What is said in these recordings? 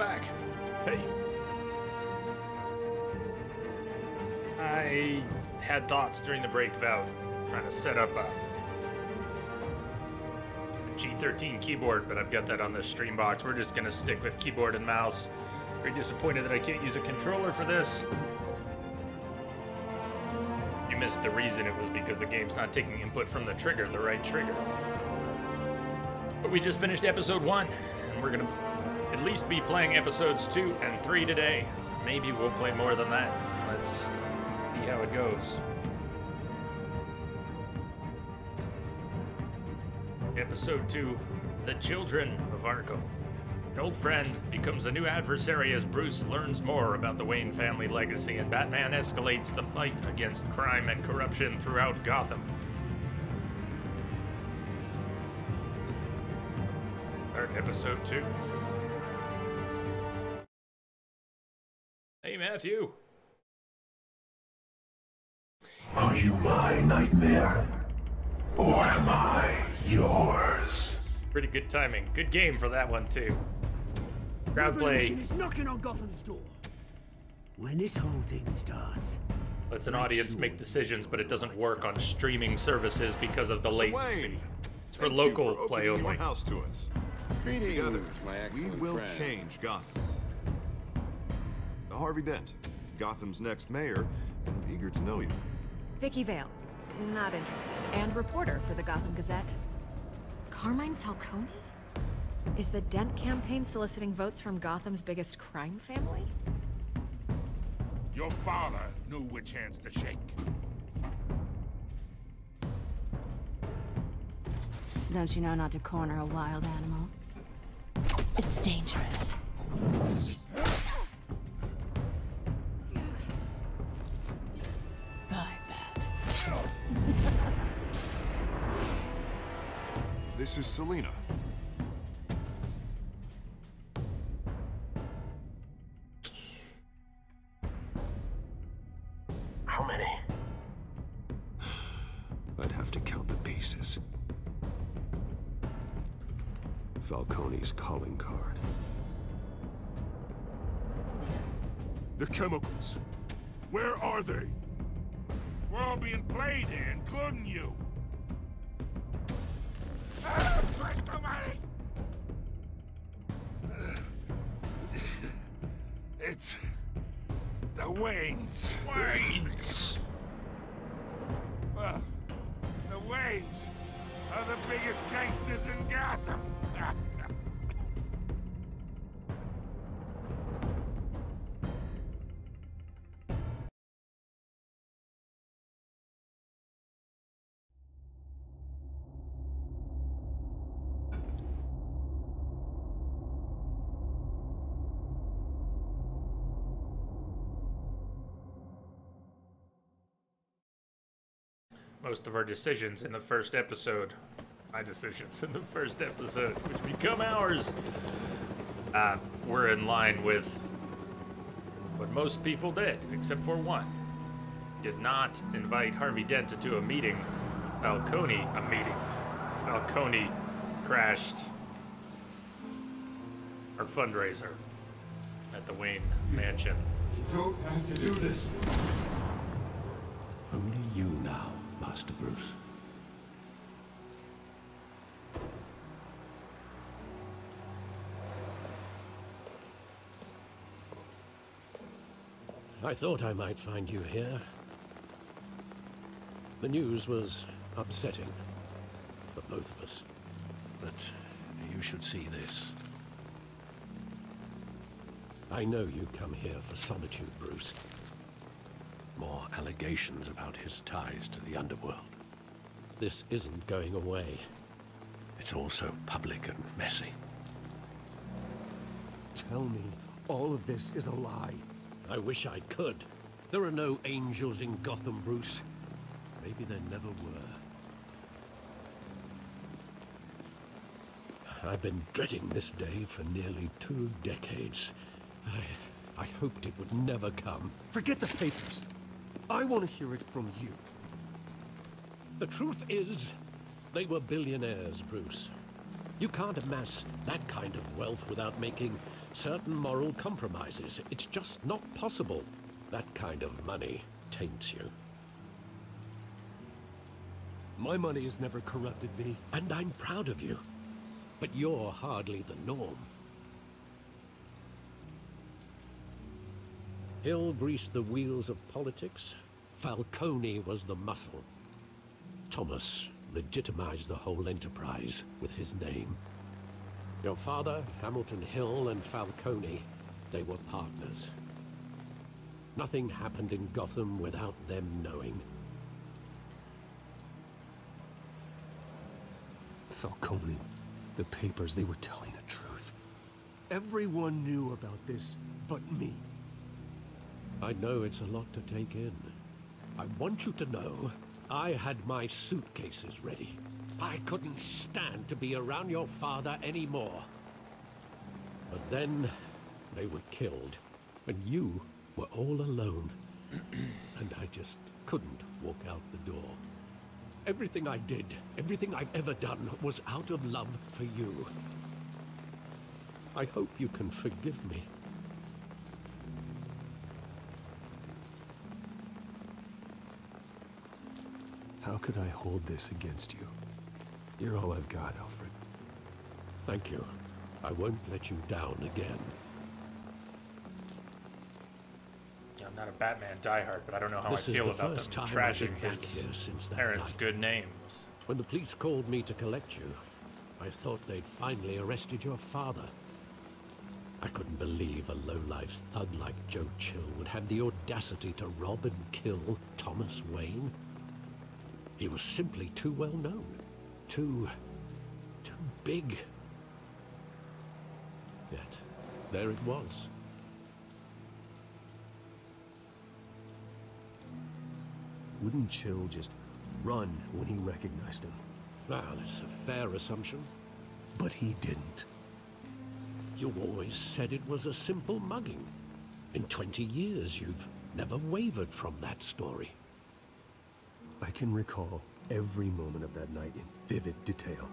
back. Hey. I had thoughts during the break about trying to set up a G13 keyboard, but I've got that on the stream box. We're just gonna stick with keyboard and mouse. Very disappointed that I can't use a controller for this. You missed the reason. It was because the game's not taking input from the trigger, the right trigger. But we just finished episode 1, and we're gonna at least be playing episodes 2 and 3 today. Maybe we'll play more than that. Let's see how it goes. Episode 2, The Children of Arkham. An old friend becomes a new adversary as Bruce learns more about the Wayne family legacy, and Batman escalates the fight against crime and corruption throughout Gotham. Start episode 2. Hey, Matthew. Are you my nightmare? Or am I yours? Pretty good timing. Good game for that one, too. Crowd play. Revolution is knocking on Gotham's door. When this whole thing starts, Lets an audience make decisions, but it doesn't work on streaming services because of the latency. It's for local play only. Your house to us. Together, my we excellent will friend. change Gotham. Harvey Dent, Gotham's next mayor, eager to know you. Vicky Vale, not interested, and reporter for the Gotham Gazette. Carmine Falcone? Is the Dent campaign soliciting votes from Gotham's biggest crime family? Your father knew which hands to shake. Don't you know not to corner a wild animal? It's dangerous. Bye, Bat. This is Selina. How many? I'd have to count the pieces. Falcone's calling card. The chemicals. Where are they? We're all being played here, including you. Presto, money! It's the Waynes. Waynes! Well, the Waynes are the biggest gangsters in Gotham. Most of our decisions in the first episode, my decisions in the first episode, which become ours, were in line with what most people did, except for one. Did not invite Harvey Dent to a meeting. Falcone crashed our fundraiser at the Wayne Mansion. You don't have to do this. Only you now, Master Bruce. I thought I might find you here. The news was upsetting for both of us. But you should see this. I know you come here for solitude, Bruce. More allegations about his ties to the underworld. This isn't going away. It's all so public and messy. tell me all of this is a lie. I wish I could. There are no angels in Gotham, Bruce. Maybe there never were. I've been dreading this day for nearly 2 decades. I hoped it would never come. Forget the papers. I want to hear it from you. The truth is, they were billionaires, Bruce. You can't amass that kind of wealth without making certain moral compromises. It's just not possible. That kind of money taints you. My money has never corrupted me. And I'm proud of you. But you're hardly the norm. Hill greased the wheels of politics. Falcone was the muscle. Thomas legitimized the whole enterprise with his name. Your father, Hamilton Hill, and Falcone, they were partners. Nothing happened in Gotham without them knowing. Falcone, the papers, they were telling the truth. Everyone knew about this but me. I know it's a lot to take in. I want you to know, I had my suitcases ready. I couldn't stand to be around your father anymore. But then, they were killed, and you were all alone. And I just couldn't walk out the door. Everything I did, everything I've ever done, was out of love for you. I hope you can forgive me. How could I hold this against you? You're all I've got, Alfred. Thank you. I won't let you down again. I'm not a Batman diehard, but I don't know how I feel about them trashing his parents' good names. When the police called me to collect you, I thought they'd finally arrested your father. I couldn't believe a low-life thug like Joe Chill would have the audacity to rob and kill Thomas Wayne. He was simply too well known. Too big. Yet, there it was. Wouldn't Chill just run when he recognized him? Well, it's a fair assumption. But he didn't. You always said it was a simple mugging. In 20 years, you've never wavered from that story. I can recall every moment of that night in vivid detail.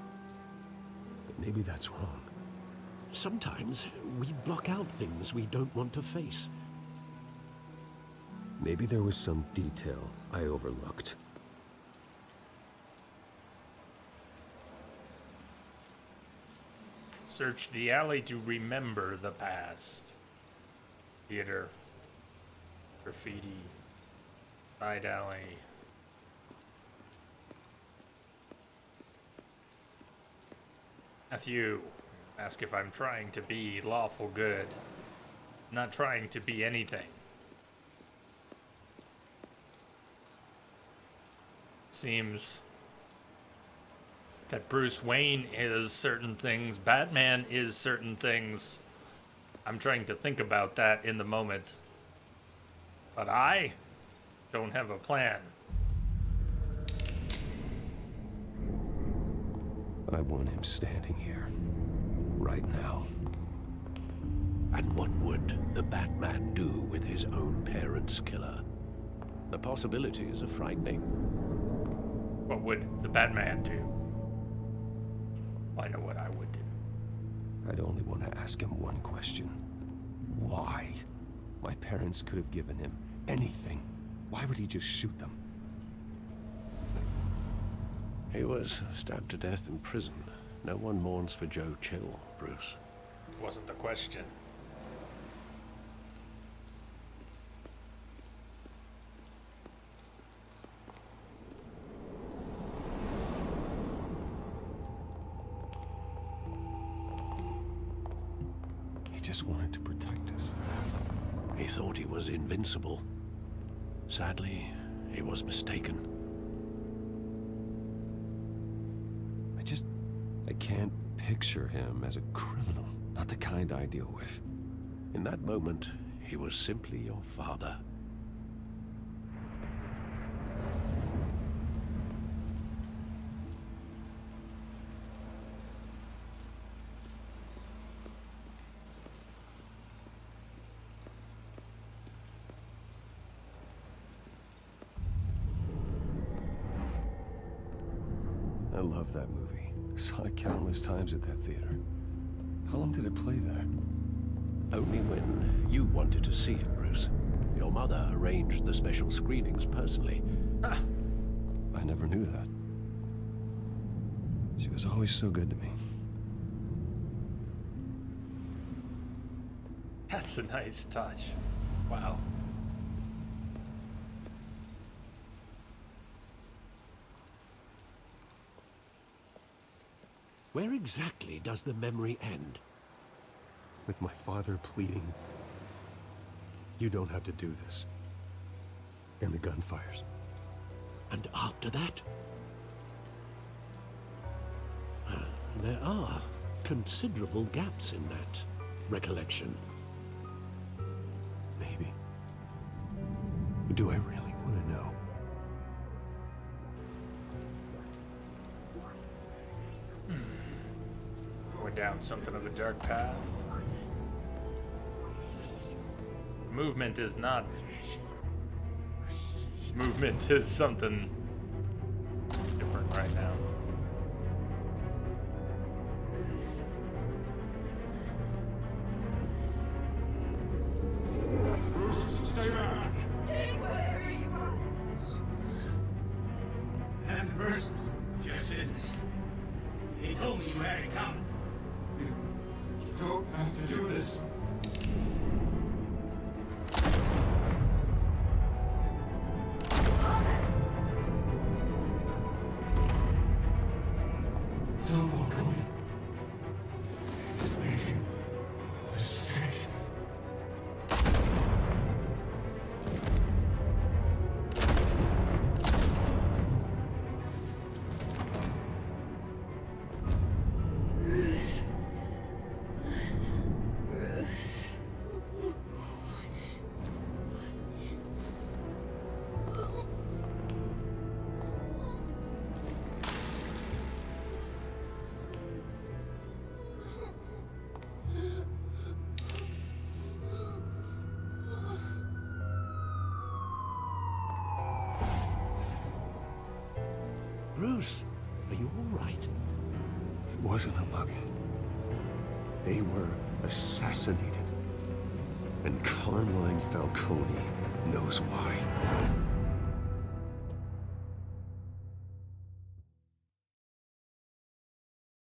But maybe that's wrong. Sometimes we block out things we don't want to face. Maybe there was some detail I overlooked. Search the alley to remember the past. Theater. Graffiti. Side alley. Matthew, ask if I'm trying to be lawful good. Not trying to be anything. Seems that Bruce Wayne is certain things, Batman is certain things. I'm trying to think about that in the moment. But I don't have a plan. I want him standing here, right now. And what would the Batman do with his own parents' killer? The possibilities are frightening. What would the Batman do? I know what I would do. I'd only want to ask him one question. Why? My parents could have given him anything. Why would he just shoot them? He was stabbed to death in prison. No one mourns for Joe Chill, Bruce. Wasn't the question. He just wanted to protect us. He thought he was invincible. Sadly, he was mistaken. I can't picture him as a criminal. Not the kind I deal with. In that moment, he was simply your father. I love that movie. Saw it countless times at that theater. How long did it play there? Only when you wanted to see it, Bruce. Your mother arranged the special screenings personally. I never knew that. She was always so good to me. That's a nice touch. Wow. Where exactly does the memory end? With my father pleading, "You don't have to do this." And the gunfires. And after that? There are considerable gaps in that recollection. Maybe. Do I really want to know? Going down something of a dark path. Movement is not. Movement is something different right now. Bruce, stay back. Take whatever you want. Nothing personal, just business. He told me you had it coming. You don't have to do this. Don't walk away. It's made a mistake. Bruce, are you all right? It wasn't a mug. They were assassinated. And Carmine Falcone knows why.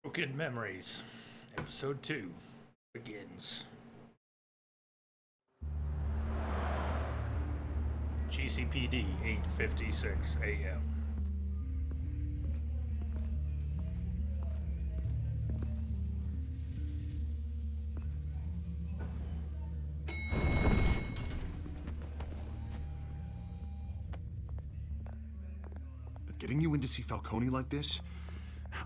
Broken Memories, Episode 2 begins. GCPD, 8:56 a.m. But getting you in to see Falcone like this,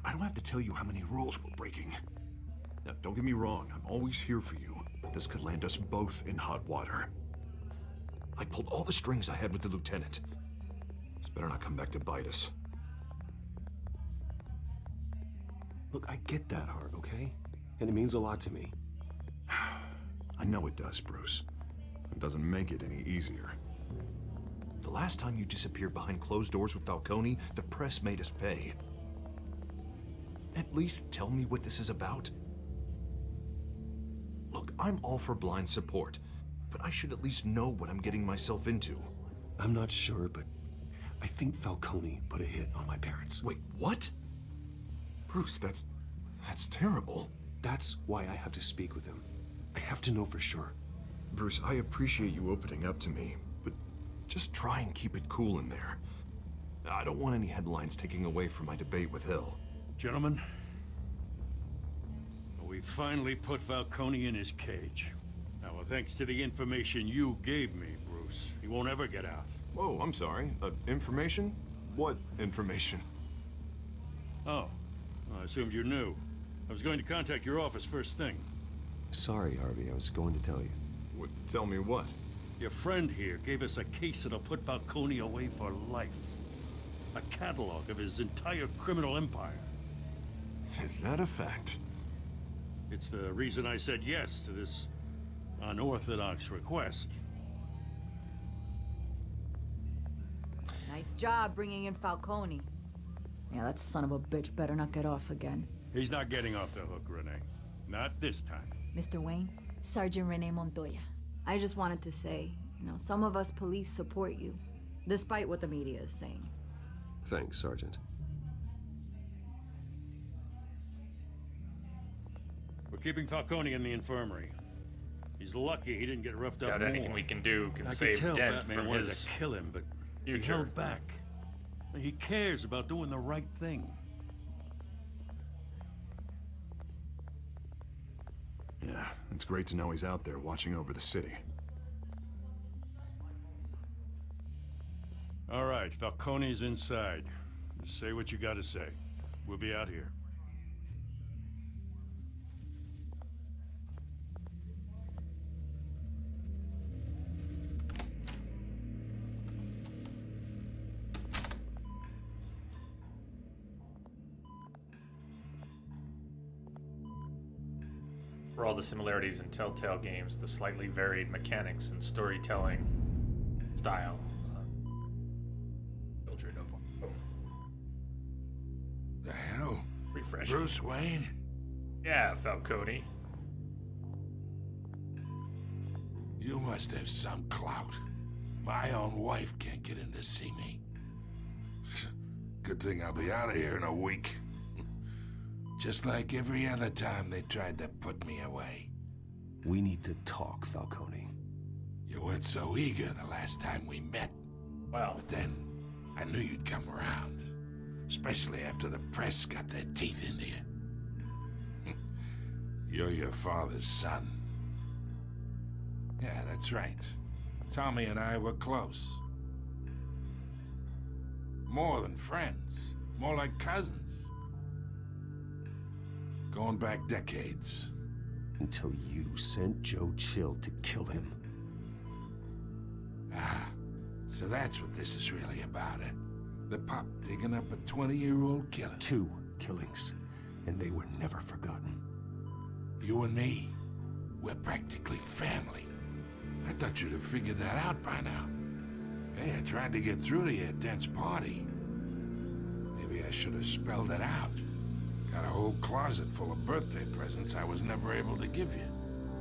I don't have to tell you how many rules we're breaking. Now, don't get me wrong, I'm always here for you, but this could land us both in hot water. I pulled all the strings I had with the lieutenant. This better not come back to bite us. Look, I get that, Harv, okay? And it means a lot to me. I know it does, Bruce. It doesn't make it any easier. The last time you disappeared behind closed doors with Falcone, the press made us pay. At least tell me what this is about. Look, I'm all for blind support, but I should at least know what I'm getting myself into. I'm not sure, but I think Falcone put a hit on my parents. Wait, what? Bruce, that's terrible. That's why I have to speak with him. I have to know for sure. Bruce, I appreciate you opening up to me, but just try and keep it cool in there. I don't want any headlines taking away from my debate with Hill. Gentlemen, we finally put Falcone in his cage. Now, thanks to the information you gave me, Bruce, he won't ever get out. Whoa, I'm sorry. Information? What information? Oh, I assumed you knew. I was going to contact your office first thing. Sorry, Harvey, I was going to tell you. What, tell me what? Your friend here gave us a case that'll put Falcone away for life. A catalog of his entire criminal empire. Is that a fact? It's the reason I said yes to this unorthodox request. Nice job bringing in Falcone. Yeah, that son of a bitch better not get off again. He's not getting off the hook, Renee. Not this time. Mr. Wayne, Sergeant Renee Montoya. I just wanted to say, some of us police support you, despite what the media is saying. Thanks, Sergeant. We're keeping Falcone in the infirmary. He's lucky he didn't get roughed up Doubt more. anything we can do can I save could tell Dent Batman from wanted his to kill him, but future. he held back. He cares about doing the right thing. Yeah, it's great to know he's out there watching over the city. All right, Falcone's inside. Just say what you gotta say. We'll be out here. For all the similarities in Telltale games, the slightly varied mechanics and storytelling style. Children of The hell? refreshing. Bruce Wayne? Yeah, Falcone. You must have some clout. My own wife can't get in to see me. Good thing I'll be out of here in a week. Just like every other time they tried to put me away. We need to talk, Falcone. You weren't so eager the last time we met. Well, But then, I knew you'd come around. Especially after the press got their teeth into you. You're your father's son. Yeah, that's right. Tommy and I were close. More than friends. More like cousins. Going back decades. Until you sent Joe Chill to kill him. Ah, so that's what this is really about, eh? The pup digging up a 20-year-old killer. 2 killings, and they were never forgotten. You and me, we're practically family. I thought you'd have figured that out by now. Hey, I tried to get through to you at Dent's party. Maybe I should have spelled it out. Got a whole closet full of birthday presents I was never able to give you.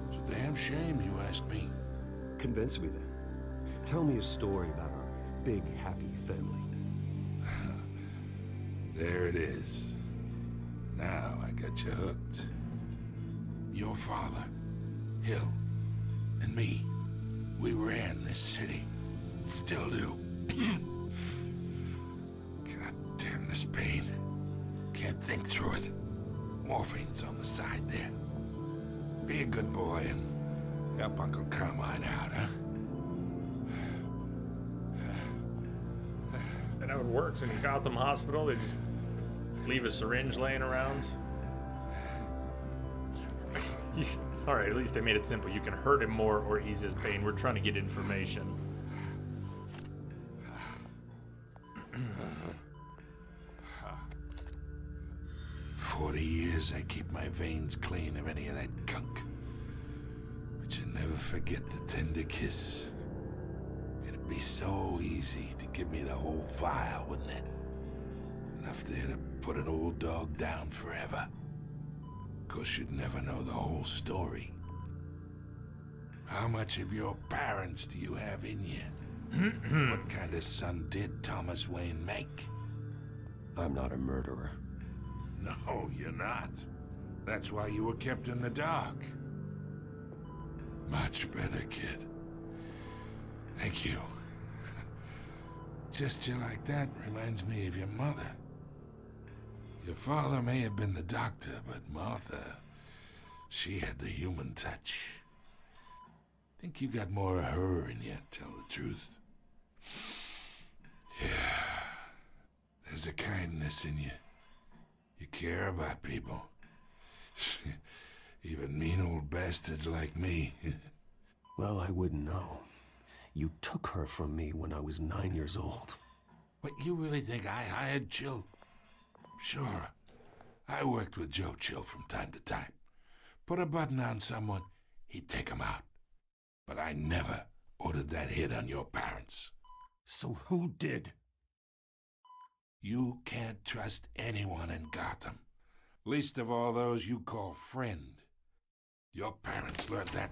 It's a damn shame you asked me. Convince me then. Tell me a story about our big, happy family. There it is. Now I got you hooked. Your father, Hill, and me, we ran this city. Still do. God damn this pain. Can't think through it. Morphine's on the side there. Be a good boy and help Uncle Carmine out, huh? and how it works in Gotham Hospital. They just leave a syringe laying around. All right, at least they made it simple. You can hurt him more or ease his pain. We're trying to get information. 40 years I keep my veins clean of any of that gunk. But you never forget the tender kiss. It'd be so easy to give me the whole vial, wouldn't it? Enough there to put an old dog down forever. Of course, you'd never know the whole story. How much of your parents do you have in you? What kind of son did Thomas Wayne make? I'm not a murderer. No, you're not. That's why you were kept in the dark. Much better, kid. Thank you. Gesture like that reminds me of your mother. Your father may have been the doctor, but Martha, she had the human touch. Think you got more of her in you, tell the truth. Yeah. There's a kindness in you. You care about people. Even mean old bastards like me. Well, I wouldn't know. You took her from me when I was 9 years old. What, you really think I hired Chill? Sure. I worked with Joe Chill from time to time. Put a button on someone, he'd take him out. But I never ordered that hit on your parents. So who did? You can't trust anyone in Gotham. Least of all those you call friend. Your parents learned that.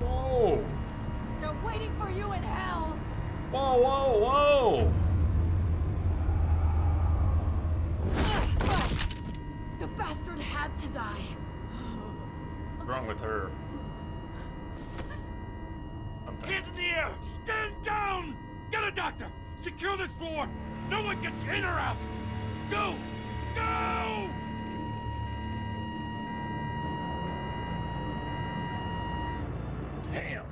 Whoa! They're waiting for you in hell! Whoa, whoa, whoa! The bastard had to die. What's wrong with her? Hands in the air! Stand down! Get a doctor! Secure this floor! No one gets in or out! Go! Go! Damn.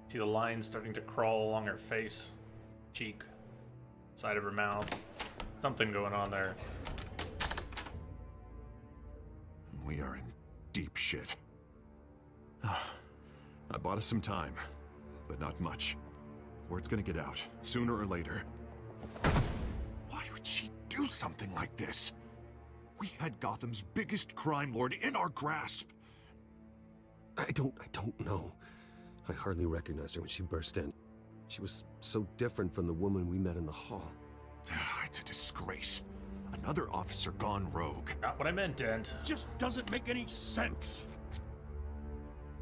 See the lines starting to crawl along her face, cheek, side of her mouth. Something going on there. We are in deep shit. I bought us some time, but not much. Word's gonna get out, sooner or later. Why would she do something like this? We had Gotham's biggest crime lord in our grasp. I don't know. I hardly recognized her when she burst in. She was so different from the woman we met in the hall. It's a disgrace. Another officer gone rogue. Not what I meant, Dent. Just doesn't make any sense.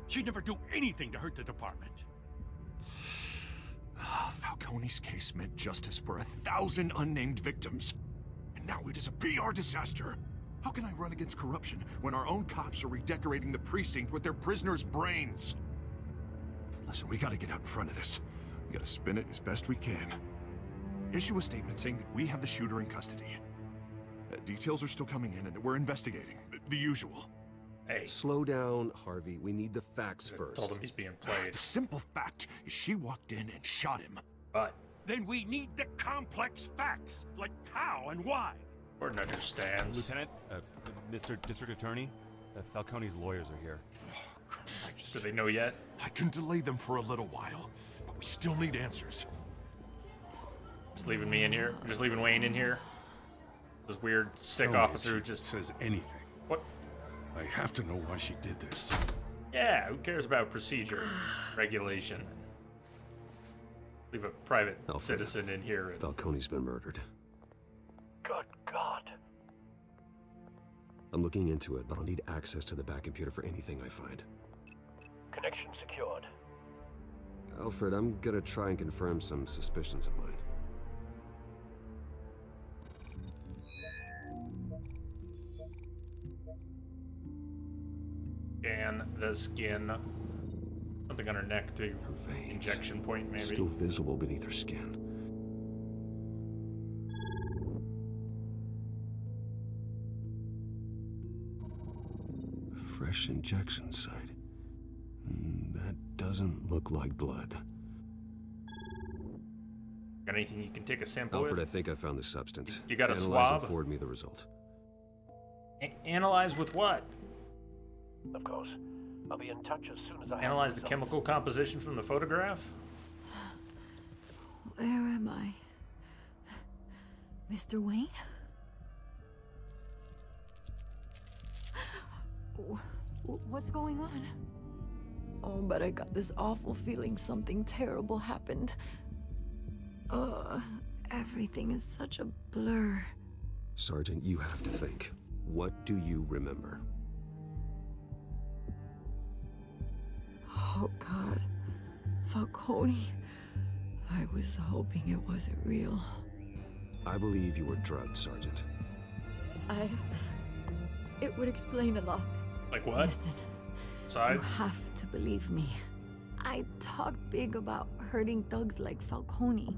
She'd never do anything to hurt the department. Falcone's case meant justice for 1,000 unnamed victims. And now it is a PR disaster. How can I run against corruption when our own cops are redecorating the precinct with their prisoners' brains? Listen, we gotta get out in front of this. We gotta spin it as best we can. Issue a statement saying that we have the shooter in custody. Details are still coming in and that we're investigating. The usual. Hey. Slow down, Harvey. We need the facts first. Told him he's being played. The simple fact is she walked in and shot him. But then we need the complex facts, like how and why. Gordon understands. Lieutenant, Mr. District Attorney, Falcone's lawyers are here. Do they know yet? I can delay them for a little while, but we still need answers. Just leaving me in here? Just leaving Wayne in here? This weird, sick officer who just says anything. What? I have to know why she did this. Yeah, who cares about procedure, regulation? Leave a private citizen in here. And... Falcone's been murdered. Good God. I'm looking into it, but I'll need access to the back computer for anything I find. Connection secured. Alfred, I'm gonna try and confirm some suspicions of mine. Scan the skin. Something on her neck to injection point, maybe. Still visible beneath her skin. Fresh injection site. That doesn't look like blood. Got anything you can take a sample Alfred, with? I think I found the substance. You got a Analyze swab? and forward me the result. Analyze with what? Of course. I'll be in touch as soon as I Analyze the chemical composition from the photograph? Where am I? Mr. Wayne? What's going on? Oh, but I got this awful feeling something terrible happened. Everything is such a blur. Sergeant, you have to think. What do you remember? Oh, God. Falcone. I was hoping it wasn't real. I believe you were drugged, Sergeant. It would explain a lot. Like what? Listen. Sides? You have to believe me. I talked big about hurting thugs like Falcone,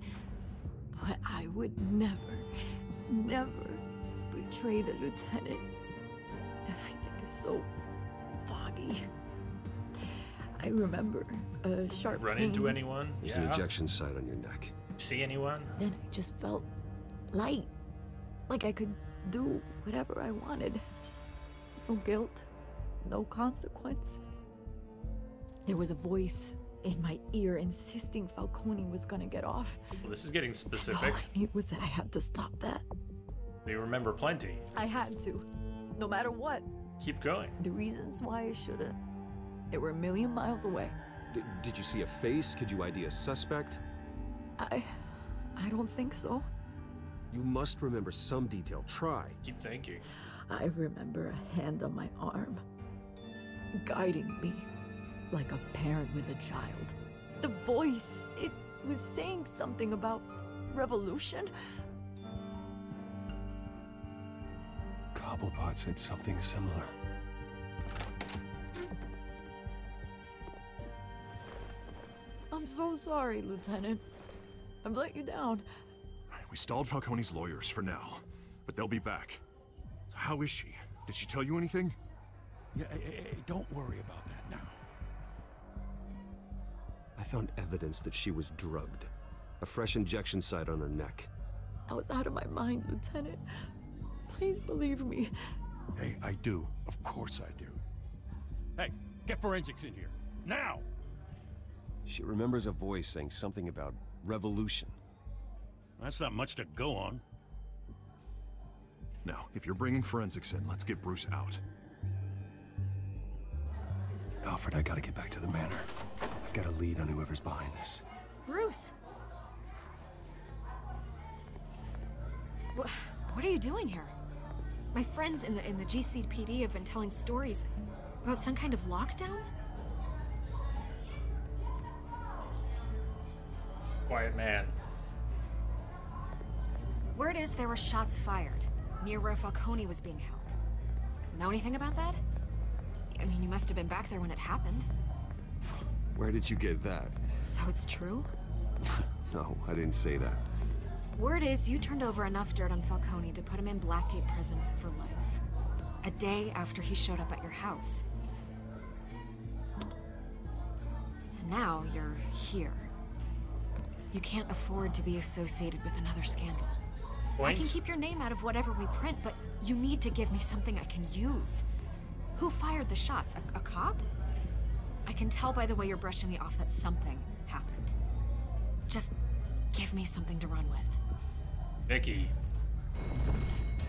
but I would never betray the lieutenant. Everything is so foggy. I remember a sharp Run pain. into anyone? There's an injection site on your neck. See anyone? Then I just felt light. Like I could do whatever I wanted. No guilt, no consequence. There was a voice in my ear insisting Falcone was gonna get off. Well, this is getting specific. All I knew was that I had to stop that. You remember plenty. I had to, no matter what. Keep going. The reasons why I should've, they were a million miles away. Did you see a face? Could you ID a suspect? I don't think so. You must remember some detail. Try. Keep thinking. I remember a hand on my arm, guiding me like a parent with a child. The voice, it was saying something about revolution. Cobblepot said something similar. I'm so sorry, Lieutenant. I've let you down. We stalled Falcone's lawyers for now, but they'll be back. So how is she? Did she tell you anything? Yeah, hey, don't worry about that now. I found evidence that she was drugged. A fresh injection site on her neck. I was out of my mind, Lieutenant. Please believe me. Hey, I do. Of course I do. Hey, get forensics in here. Now! She remembers a voice saying something about revolution. That's not much to go on. Now, if you're bringing forensics in, let's get Bruce out. Alfred, I gotta get back to the manor. I've got a lead on whoever's behind this. Bruce! What are you doing here? My friends in the GCPD have been telling stories about some kind of lockdown? Quiet man. Word is there were shots fired near where Falcone was being held. Know anything about that? I mean, you must have been back there when it happened. Where did you get that? So it's true? No, I didn't say that. Word is you turned over enough dirt on Falcone to put him in Blackgate Prison for life. A day after he showed up at your house. And now you're here. You can't afford to be associated with another scandal. Point. I can keep your name out of whatever we print, but you need to give me something I can use. Who fired the shots? A cop? I can tell by the way you're brushing me off that something happened. Just give me something to run with. Vicky.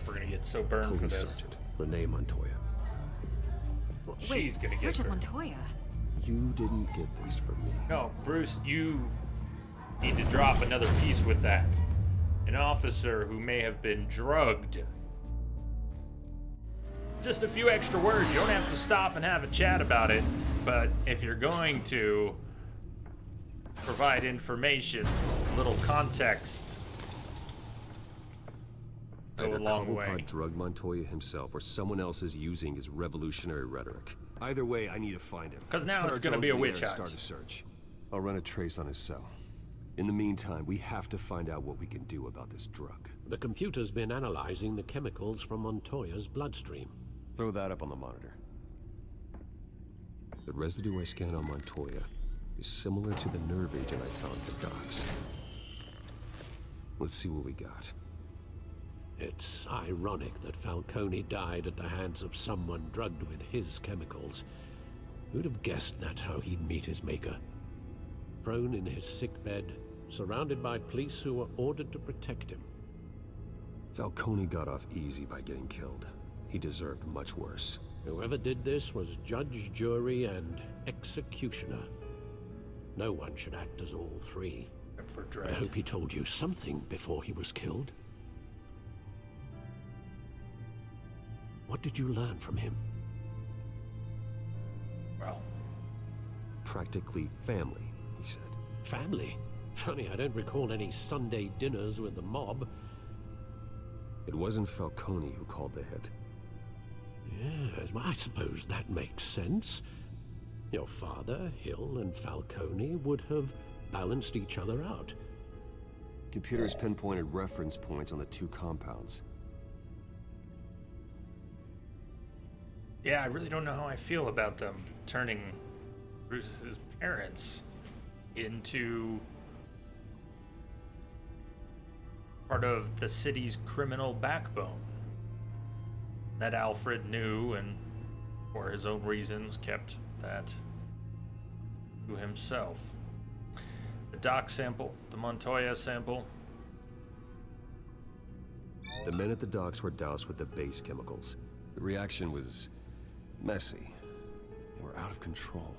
We're gonna get so burned for this. Sergeant Renee Montoya. She's gonna get Sergeant burned. Montoya? You didn't get this from me. No, Bruce, you need to drop another piece with that. An officer who may have been drugged. Just a few extra words. You don't have to stop and have a chat about it, but if you're going to provide information, a little context, go a long way. Cobblepot drugged Montoya himself, or someone else is using his revolutionary rhetoric. Either way, I need to find him. Because now Let's it's put our going to be a drones in the witch air and hunt. start a search. I'll run a trace on his cell. In the meantime, we have to find out what we can do about this drug. The computer's been analyzing the chemicals from Montoya's bloodstream. Throw that up on the monitor. The residue I scanned on Montoya is similar to the nerve agent I found at the docks. Let's see what we got. It's ironic that Falcone died at the hands of someone drugged with his chemicals. Who'd have guessed that's how he'd meet his maker? Prone in his sickbed, surrounded by police who were ordered to protect him. Falcone got off easy by getting killed. He deserved much worse. Whoever did this was judge, jury, and executioner. No one should act as all three. Except for I Dredd. hope he told you something before he was killed. What did you learn from him? Well, Practically family, he said. Family? Funny, I don't recall any Sunday dinners with the mob. It wasn't Falcone who called the hit. Yes, well, I suppose that makes sense. Your father, Hill, and Falcone would have balanced each other out. Computers pinpointed reference points on the two compounds. yeah, I really don't know how I feel about them turning Bruce's parents into part of the city's criminal backbone that Alfred knew and for his own reasons kept that to himself. The doc sample, the Montoya sample. The men at the docks were doused with the base chemicals. The reaction was messy. They were out of control.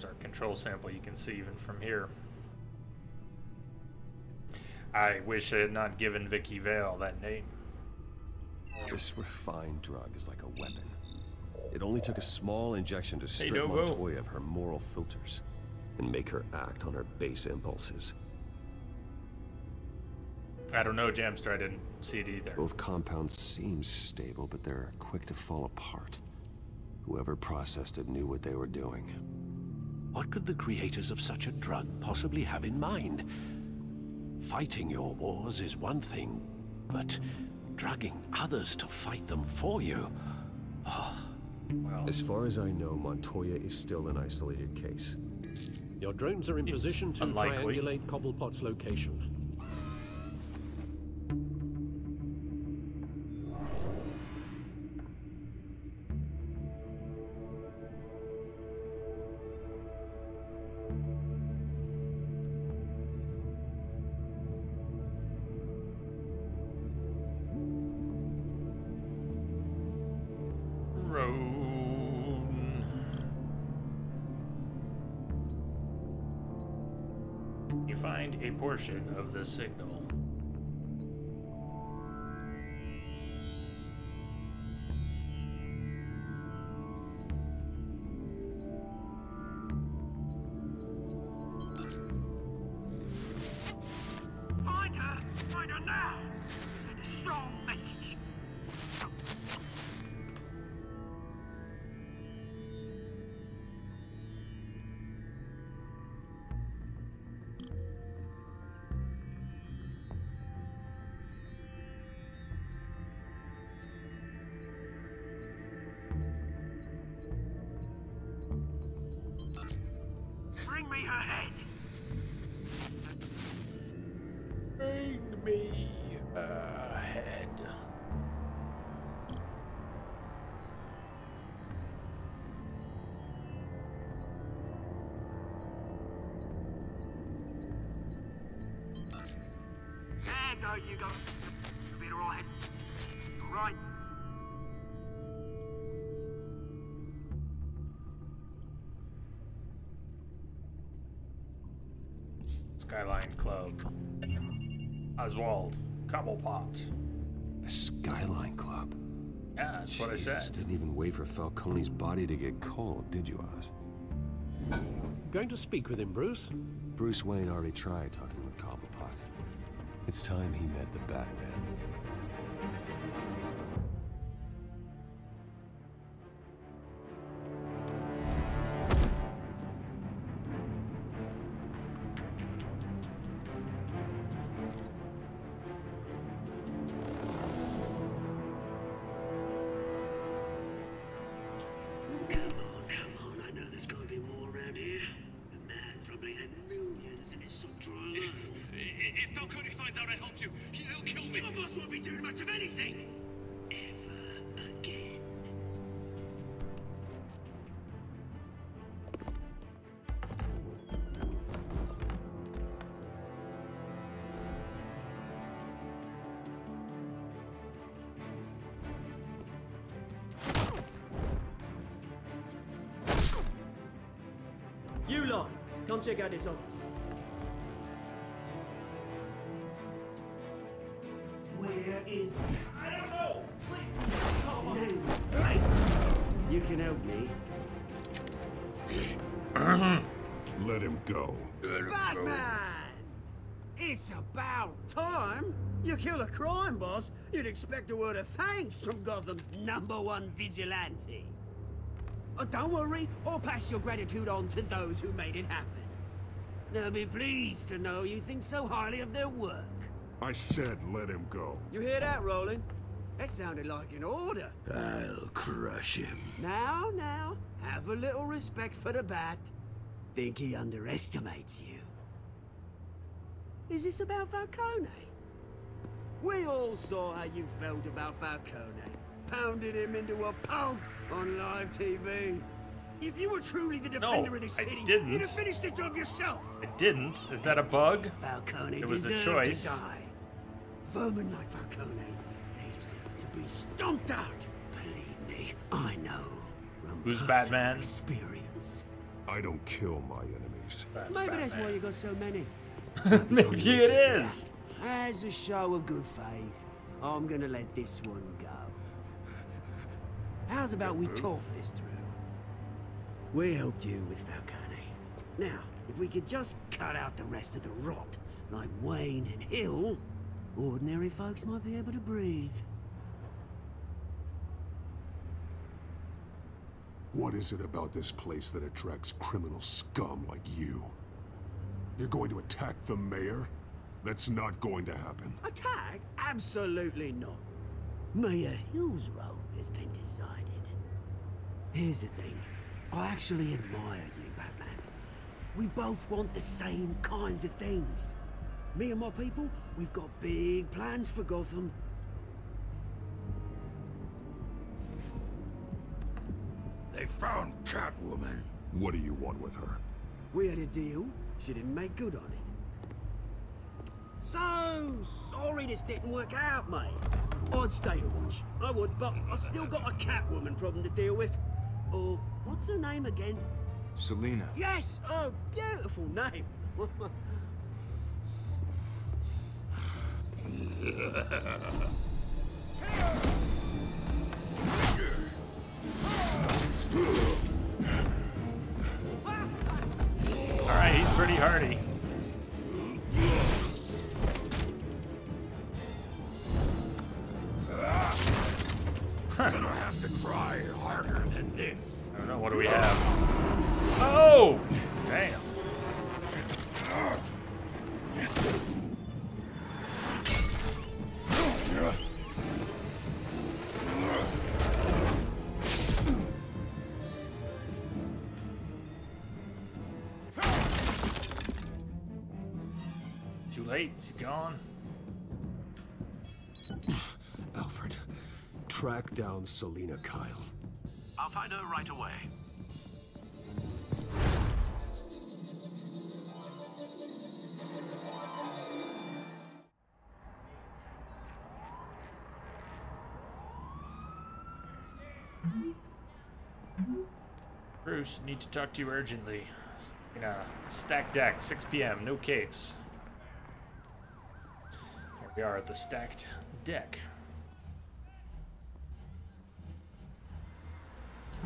There's our control sample. You can see even from here. I wish I had not given Vicky Vale that name. This refined drug is like a weapon. It only took a small injection to strip Montoya of her moral filters and make her act on her base impulses. I don't know, Jamster. I didn't see it either. Both compounds seem stable, but they're quick to fall apart. Whoever processed it knew what they were doing. What could the creators of such a drug possibly have in mind? Fighting your wars is one thing, but drugging others to fight them for you? Oh. Well, as far as I know, Montoya is still an isolated case. Your drones are in position to triangulate Cobblepot's location. You find a portion of the signal. Find her now! Send a strong message. Bring me her head. Bring me a head. There you go. Be all right. All right. Skyline Club. Oswald. Cobblepot. The Skyline Club? Yeah, that's what I said. Didn't even wait for Falcone's body to get cold, did you, Oz? Going to speak with him, Bruce? Bruce Wayne already tried talking with Cobblepot. It's time he met the Batman. You lot, come check out this office. Where is... I don't know! Please! No. Right. You can help me. Let him go. Batman! It's about time. You kill a crime boss, you'd expect a word of thanks from Gotham's #1 vigilante. Oh, don't worry, I'll pass your gratitude on to those who made it happen. They'll be pleased to know you think so highly of their work. I said let him go. You hear that, Roland? That sounded like an order. I'll crush him. Now, have a little respect for the Bat. Think he underestimates you. Is this about Falcone? We all saw how you felt about Falcone. Pounded him into a pulp on live TV. If you were truly the defender of this city, you'd have finished the job yourself. I didn't. Is that a bug? Falcone it was a deserved choice. to die. Vermin like Falcone, they deserve to be stomped out. Believe me, I know. Who's Batman? Experience. I don't kill my enemies. Maybe that's why you got so many. Maybe it is. As a show of good faith, I'm gonna let this one go. How's about we talk this through? We helped you with Falcone. Now, if we could just cut out the rest of the rot, like Wayne and Hill, ordinary folks might be able to breathe. What is it about this place that attracts criminal scum like you? You're going to attack the mayor? That's not going to happen. Attack? Absolutely not. Mayor Hill's role has been decided. Here's the thing. I actually admire you, Batman. We both want the same kinds of things. Me and my people, we've got big plans for Gotham. They found Catwoman. What do you want with her? We had a deal. She didn't make good on it. So sorry this didn't work out, mate. I'd stay to watch. I would, but I still got a Catwoman problem to deal with. Or, what's her name again? Selina. Yes! Oh, beautiful name. Alright, he's pretty hardy. Gonna have to try harder than this. I don't know, what do we have? Oh! Damn. Too late, he's gone. Alfred, track down Selina Kyle. I'll find her right away. Bruce, need to talk to you urgently. In a stacked deck, 6 p.m., no capes. Here we are at the stacked deck.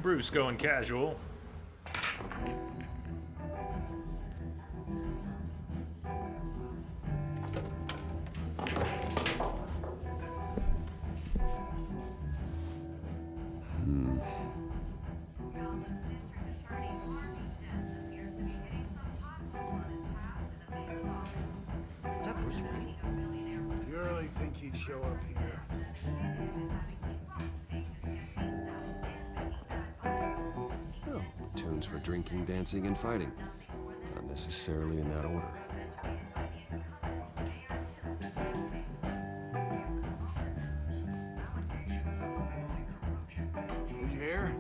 Bruce going casual. You really think he'd show up here? Oh, tunes for drinking, dancing, and fighting. Not necessarily in that order. Did you hear?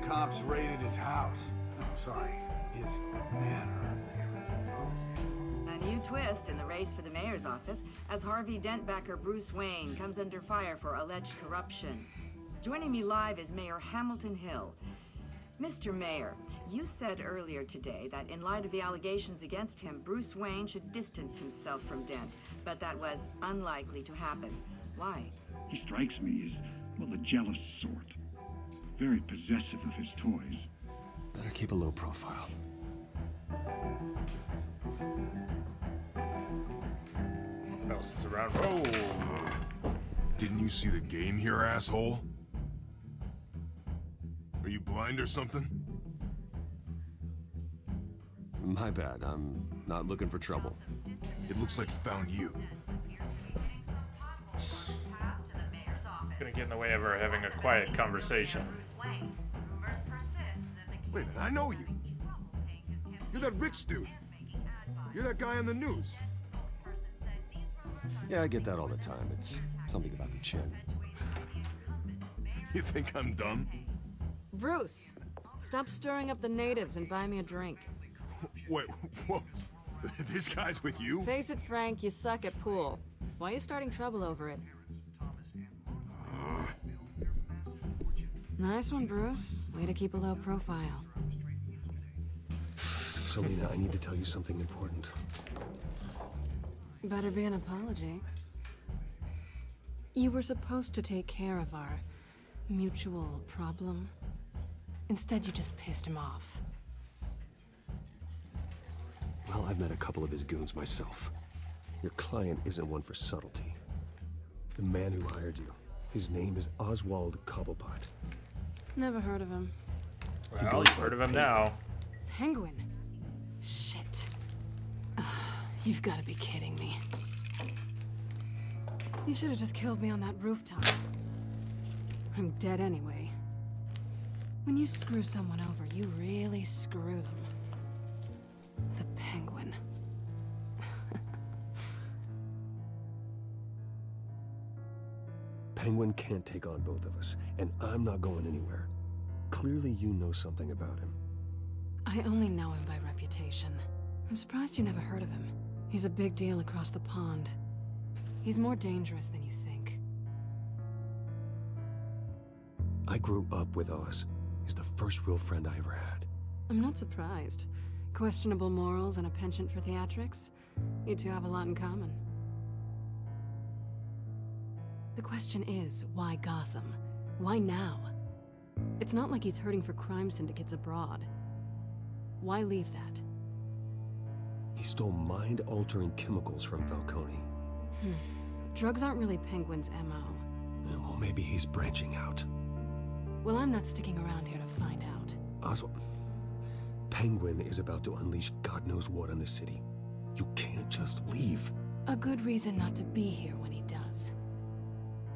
Cops raided his house. Sorry, his manor. A new twist in the race for the mayor's office as Harvey Dent backer Bruce Wayne comes under fire for alleged corruption. Joining me live is Mayor Hamilton Hill. Mr. Mayor, you said earlier today that in light of the allegations against him, Bruce Wayne should distance himself from Dent, but that was unlikely to happen. Why? He strikes me as, well, the jealous sort. Very possessive of his toys. Better keep a low profile. What else is around? Oh! Didn't you see the game here, asshole? Are you blind or something? My bad. I'm not looking for trouble. It looks like it found you. Gonna get in the way of her having a quiet conversation. Wait a minute, I know you. You're that rich dude. You're that guy on the news. Yeah, I get that all the time. It's something about the chin. You think I'm dumb? Bruce, stop stirring up the natives and buy me a drink. Wait, whoa. This guy's with you? Face it, Frank, you suck at pool. Why are you starting trouble over it? Nice one, Bruce. Way to keep a low profile. Selina, I need to tell you something important. Better be an apology. You were supposed to take care of our mutual problem. Instead, you just pissed him off. Well, I've met a couple of his goons myself. Your client isn't one for subtlety. The man who hired you, his name is Oswald Cobblepot. Never heard of him. Well, you've heard of him now. Penguin? Shit. Ugh, you've got to be kidding me. You should have just killed me on that rooftop. I'm dead anyway. When you screw someone over, you really screw them. The Penguin. Penguin can't take on both of us, and I'm not going anywhere. Clearly you know something about him. I only know him by reputation. I'm surprised you never heard of him. He's a big deal across the pond. He's more dangerous than you think. I grew up with Oz. He's the first real friend I ever had. I'm not surprised. Questionable morals and a penchant for theatrics. You two have a lot in common. The question is, why Gotham? Why now? It's not like he's hurting for crime syndicates abroad. Why leave that? He stole mind-altering chemicals from Falcone. Drugs aren't really Penguin's MO. Well, maybe he's branching out. Well, I'm not sticking around here to find out. Oswald, Penguin is about to unleash God knows what on the city. You can't just leave. A good reason not to be here when he does.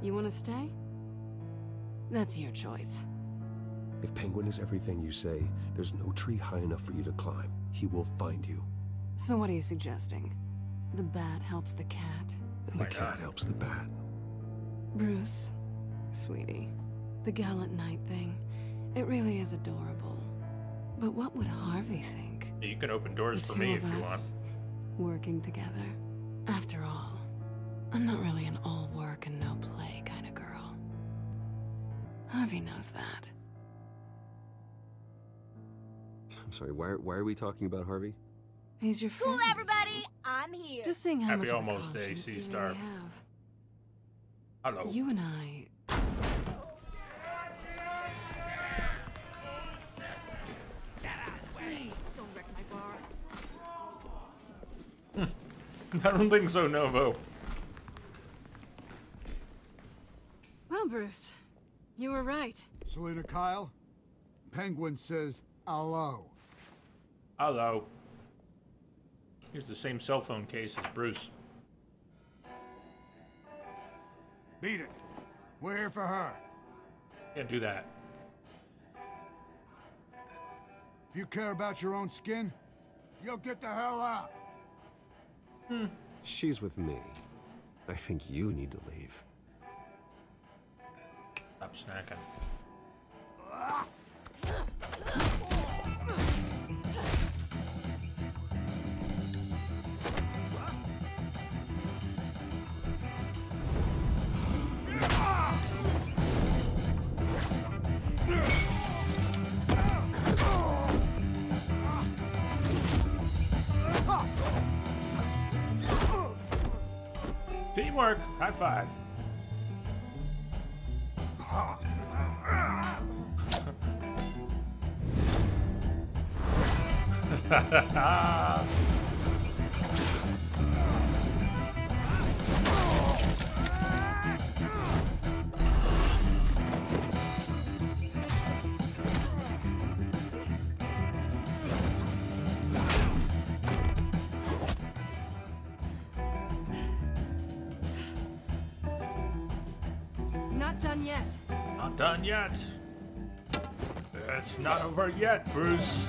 You want to stay? That's your choice. If Penguin is everything you say, there's no tree high enough for you to climb. He will find you. So what are you suggesting? The bat helps the cat? And the cat helps the bat. Bruce, sweetie, the gallant knight thing, it really is adorable. But what would Harvey think? You can open doors for me if you want. Working together. After all, I'm not really an all work and no play kind of girl. Harvey knows that. I'm sorry, why are we talking about Harvey? He's your friend. Cool, everybody! I'm here. Just seeing how much of a almost conscience AC you star. really have. Hello. You and I... Don't wreck my bar. I don't think so, Novo. Well, Bruce, you were right. Selina Kyle, Penguin says hello. Hello. Here's the same cell phone case as Bruce. Beat it. We're here for her. Can't do that. If you care about your own skin, you'll get the hell out. She's with me. I think you need to leave. Stop snacking. Teamwork! High five. Not done yet. Not done yet. It's not over yet, Bruce.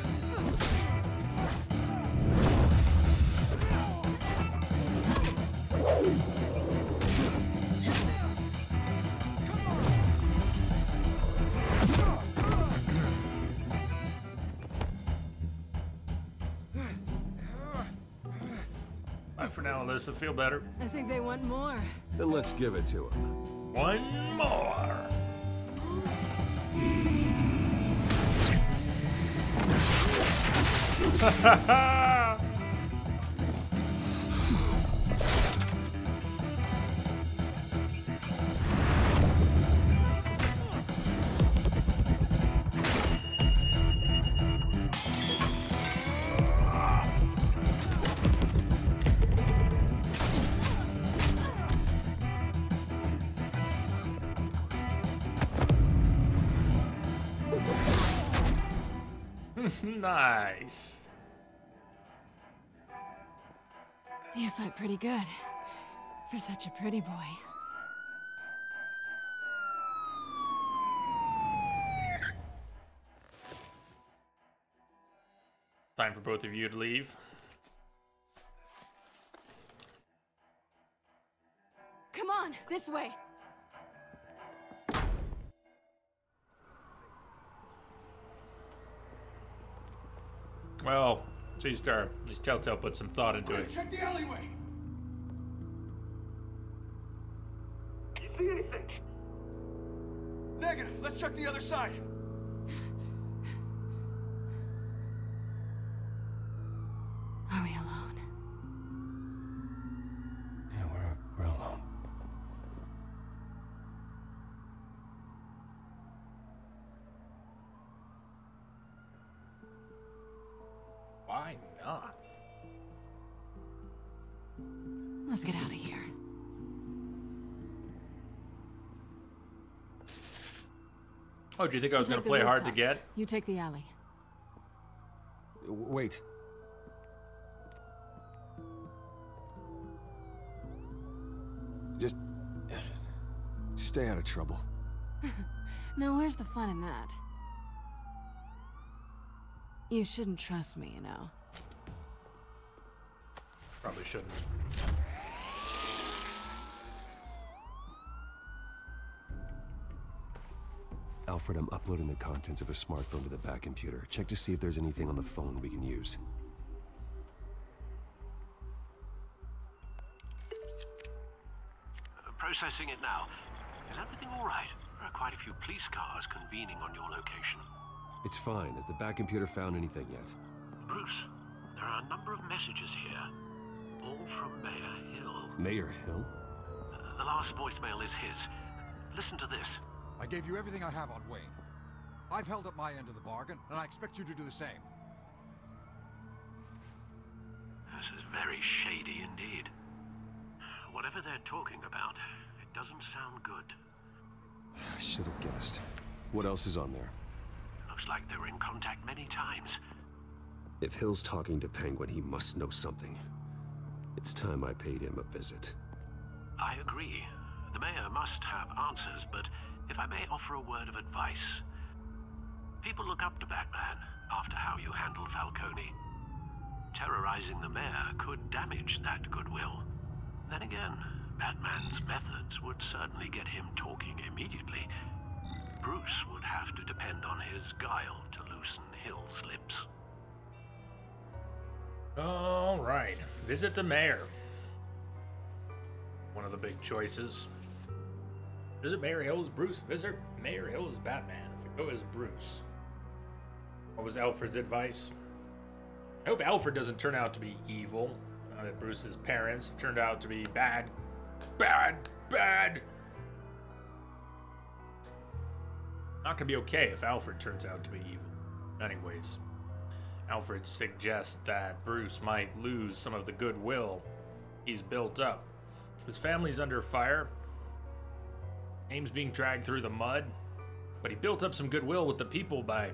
Bye for now, Alyssa. Feel better. I think they want more. Then let's give it to him. One more. Nice. You fight pretty good for such a pretty boy. Time for both of you to leave. Come on, this way. Well, C-Star, at least Telltale put some thought into it. Check the alleyway. You see anything? Negative. Let's check the other side. Are we alone? Yeah, we're alone. Why not? Let's get out of here. Oh, do you think I was I'll going to take the play hard to rooftops. get? You take the alley. Wait. Just stay out of trouble. Now, where's the fun in that? You shouldn't trust me, you know. Probably shouldn't. Alfred, I'm uploading the contents of a smartphone to the back computer. Check to see if there's anything on the phone we can use. Processing it now. Is everything all right? There are quite a few police cars convening on your location. It's fine. Has the back computer found anything yet? Bruce, there are a number of messages here. All from Mayor Hill. Mayor Hill? The last voicemail is his. Listen to this. I gave you everything I have on Wayne. I've held up my end of the bargain, and I expect you to do the same. This is very shady indeed. Whatever they're talking about, it doesn't sound good. I should have guessed. What else is on there? Looks like they were in contact many times. If Hill's talking to Penguin, he must know something. It's time I paid him a visit. I agree. The mayor must have answers, but if I may offer a word of advice. People look up to Batman after how you handled Falcone. Terrorizing the mayor could damage that goodwill. Then again, Batman's methods would certainly get him talking immediately. Bruce would have to depend on his guile to loosen Hill's lips. All right, visit the mayor. One of the big choices. Visit Mayor Hill as Bruce. Visit Mayor Hill as Batman. If we go as Bruce. What was Alfred's advice? I hope Alfred doesn't turn out to be evil. That Bruce's parents have turned out to be bad. Not gonna be okay if Alfred turns out to be evil. Anyways, Alfred suggests that Bruce might lose some of the goodwill he's built up. His family's under fire. Name's being dragged through the mud. But he built up some goodwill with the people by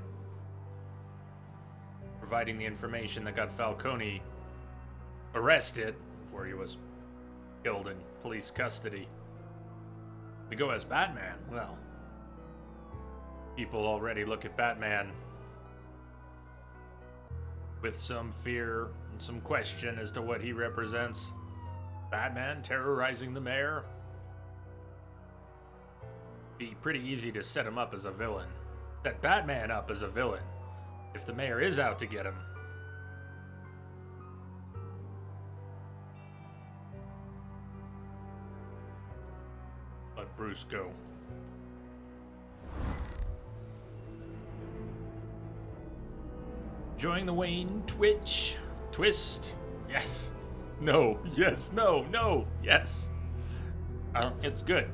providing the information that got Falcone arrested before he was killed in police custody. We go as Batman. Well, people already look at Batman with some fear and some question as to what he represents. Batman terrorizing the mayor? Be pretty easy to set him up as a villain. Set Batman up as a villain if the mayor is out to get him. Let Bruce go. Enjoying the Wayne twist? Yes. No. Yes. No. No. Yes. It's good,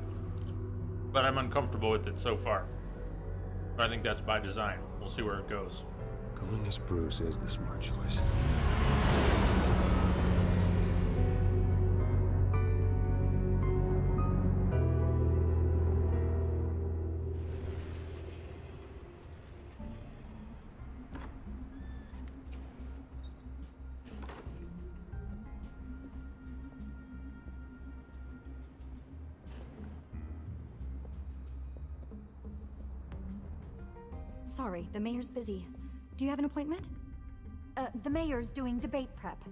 but I'm uncomfortable with it so far. But I think that's by design. We'll see where it goes. Going as Bruce is the smart choice. Sorry, the mayor's busy. Do you have an appointment? The mayor's doing debate prep.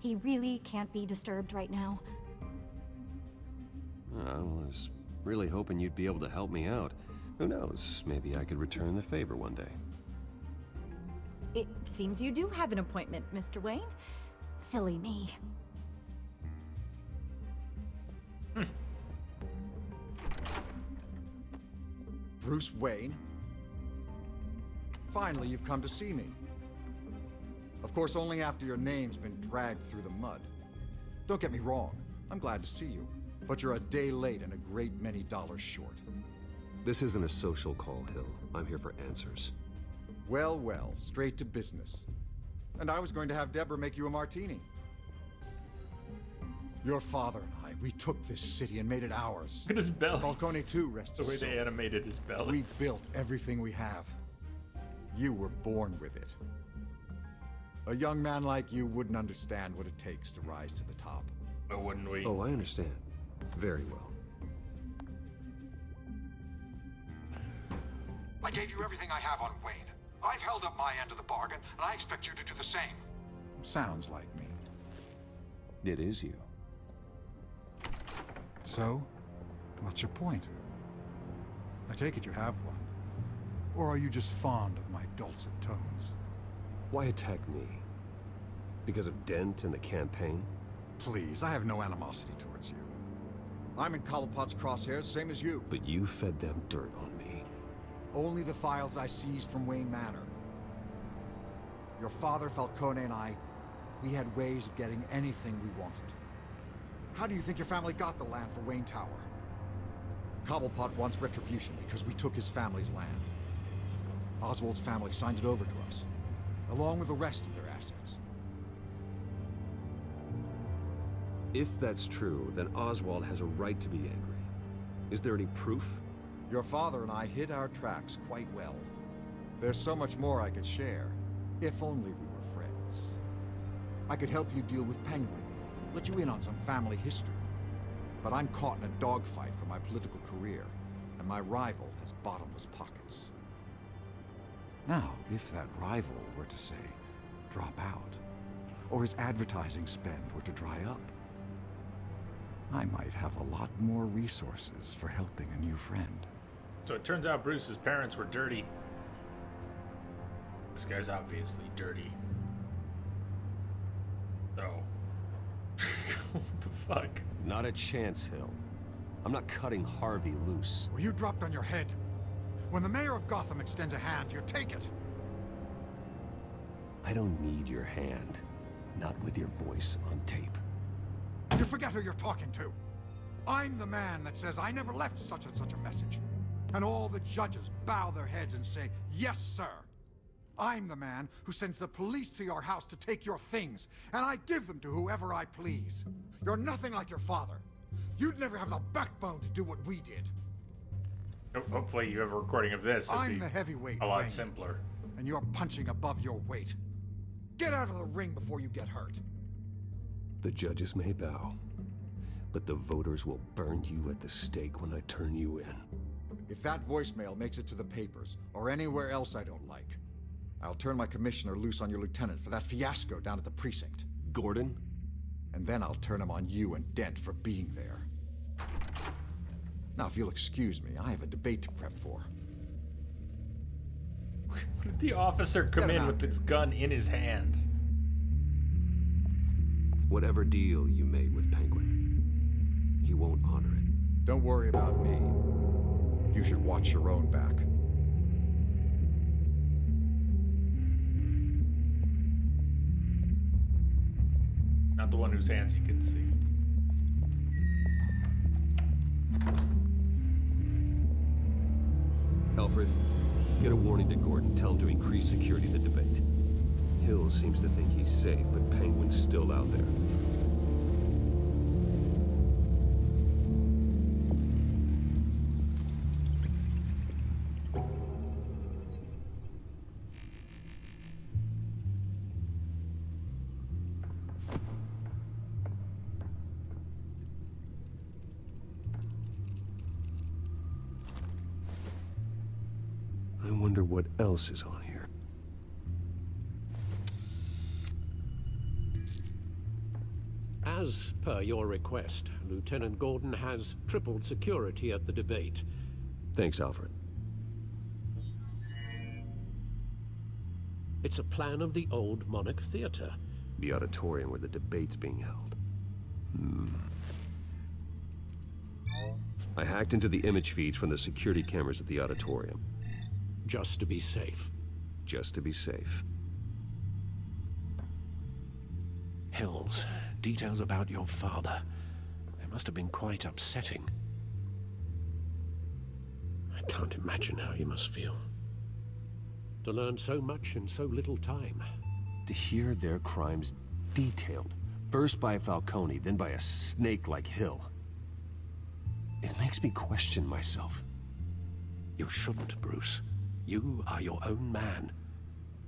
He really can't be disturbed right now. I was really hoping you'd be able to help me out. Who knows, maybe I could return the favor one day. It seems you do have an appointment, Mr. Wayne. Silly me. Bruce Wayne? Finally, you've come to see me. Of course, only after your name's been dragged through the mud. Don't get me wrong, I'm glad to see you. But you're a day late and a great many dollars short. This isn't a social call, Hill. I'm here for answers. Well, well, straight to business. And I was going to have Deborah make you a martini. Your father and I, we took this city and made it ours. Look at his belly. Falcone too, rest The way his soul. they animated his belly. We built everything we have. You were born with it. A young man like you wouldn't understand what it takes to rise to the top. Oh, wouldn't we? Oh, I understand. Very well. I gave you everything I have on Wayne. I've held up my end of the bargain, and I expect you to do the same. Sounds like me. It is you. So, what's your point? I take it you have one. Or are you just fond of my dulcet tones? Why attack me? Because of Dent and the campaign? Please, I have no animosity towards you. I'm in Cobblepot's crosshairs, same as you. But you fed them dirt on me. Only the files I seized from Wayne Manor. Your father, Falcone, and I, we had ways of getting anything we wanted. How do you think your family got the land for Wayne Tower? Cobblepot wants retribution because we took his family's land. Oswald's family signed it over to us, along with the rest of their assets. If that's true, then Oswald has a right to be angry. Is there any proof? Your father and I hid our tracks quite well. There's so much more I could share, if only we were friends. I could help you deal with Penguin, let you in on some family history. But I'm caught in a dogfight for my political career, and my rival has bottomless pockets. Now, if that rival were to say, drop out, or his advertising spend were to dry up, I might have a lot more resources for helping a new friend. So it turns out Bruce's parents were dirty. This guy's obviously dirty. So. What the fuck? Not a chance, Hill. I'm not cutting Harvey loose. Well, you dropped on your head. When the mayor of Gotham extends a hand, you take it. I don't need your hand. Not with your voice on tape. You forget who you're talking to. I'm the man that says I never left such and such a message. And all the judges bow their heads and say, yes, sir. I'm the man who sends the police to your house to take your things, and I give them to whoever I please. You're nothing like your father. You'd never have the backbone to do what we did. Hopefully you have a recording of this. I'm the heavyweight, a lot Wayne, simpler. And you're punching above your weight. Get out of the ring before you get hurt. The judges may bow, but the voters will burn you at the stake when I turn you in. If that voicemail makes it to the papers, or anywhere else I don't like, I'll turn my commissioner loose on your lieutenant for that fiasco down at the precinct. Gordon? And then I'll turn him on you and Dent for being there. Now, if you'll excuse me, I have a debate to prep for. Did the officer come in with his gun in his hand? Whatever deal you made with Penguin, he won't honor it. Don't worry about me. You should watch your own back. Not the one whose hands you can see. Alfred, get a warning to Gordon. Tell him to increase security at the debate. Hill seems to think he's safe, but Penguin's still out there. I wonder what else is on here. As per your request, Lieutenant Gordon has tripled security at the debate. Thanks, Alfred. It's a plan of the old Monarch Theater. The auditorium where the debate's being held. I hacked into the image feeds from the security cameras at the auditorium. Just to be safe. Just to be safe. Hills, details about your father. They must have been quite upsetting. I can't imagine how you must feel. To learn so much in so little time. To hear their crimes detailed, first by Falcone, then by a snake like Hill. It makes me question myself. You shouldn't, Bruce. You are your own man,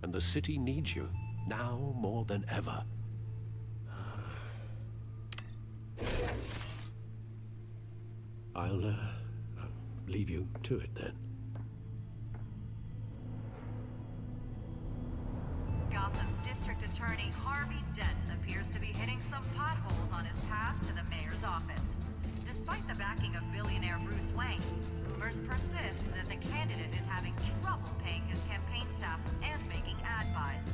and the city needs you, now more than ever. I'll leave you to it then. Gotham District Attorney Harvey Dent appears to be hitting some potholes on his path to the mayor's office. Despite the backing of billionaire Bruce Wayne, rumors persist that the candidate is having trouble paying his campaign staff and making ad buys.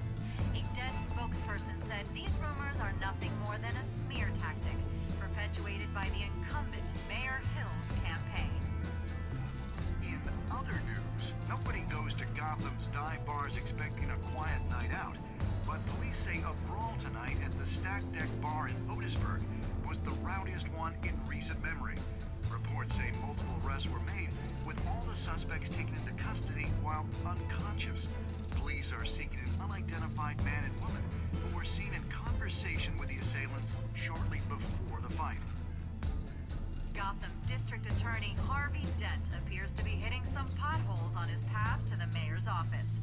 A Dent spokesperson said these rumors are nothing more than a smear tactic, perpetuated by the incumbent Mayor Hill's campaign. In other news, nobody goes to Gotham's dive bars expecting a quiet night out, but police say a brawl tonight at the Stack Deck Bar in Otisburg was the rowdiest one in recent memory. Reports say multiple arrests were made, with all the suspects taken into custody while unconscious. Police are seeking an unidentified man and woman who were seen in conversation with the assailants shortly before the fight. Gotham District Attorney Harvey Dent appears to be hitting some potholes on his path to the mayor's office.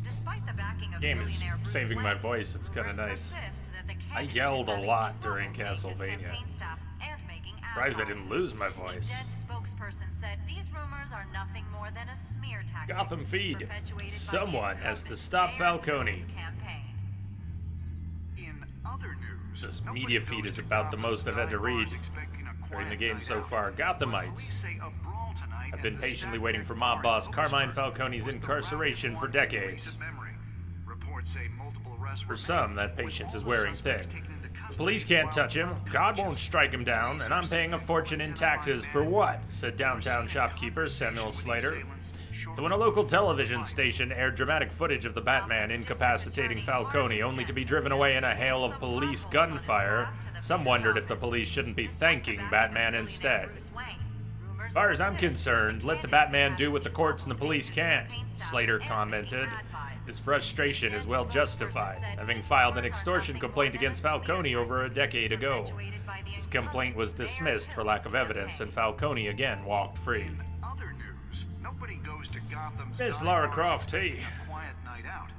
Despite the backing of Game is billionaire Bruce saving Wayne, my voice. It's kind of rumors nice. persist that the I candidate yelled is a having lot trouble during paying his Castlevania. campaign staff and making ad Surprised I buys. didn't lose my A voice. Dent spokesperson said these rumors are nothing more than a smear tactic. Gotham feed. perpetuated by the Someone has to incumbent stop Mayor Falcone. Hill's campaign. In other news, This media feed is about the most I've had to read during the game so far. Gothamites have been patiently waiting for mob boss Carmine Falcone's incarceration for decades. For some, that patience is wearing thin. The police can't touch him, God won't strike him down, and I'm paying a fortune in taxes for what? Said downtown shopkeeper Samuel Slater. So when a local television station aired dramatic footage of the Batman incapacitating Falcone only to be driven away in a hail of police gunfire, some wondered if the police shouldn't be thanking Batman instead. As far as I'm concerned, let the Batman do what the courts and the police can't, Slater commented. His frustration is well justified, having filed an extortion complaint against Falcone over a decade ago. His complaint was dismissed for lack of evidence, and Falcone again walked free. Nobody goes to Gotham's Miss dive Lara bars Croft, expecting hey. a quiet night out,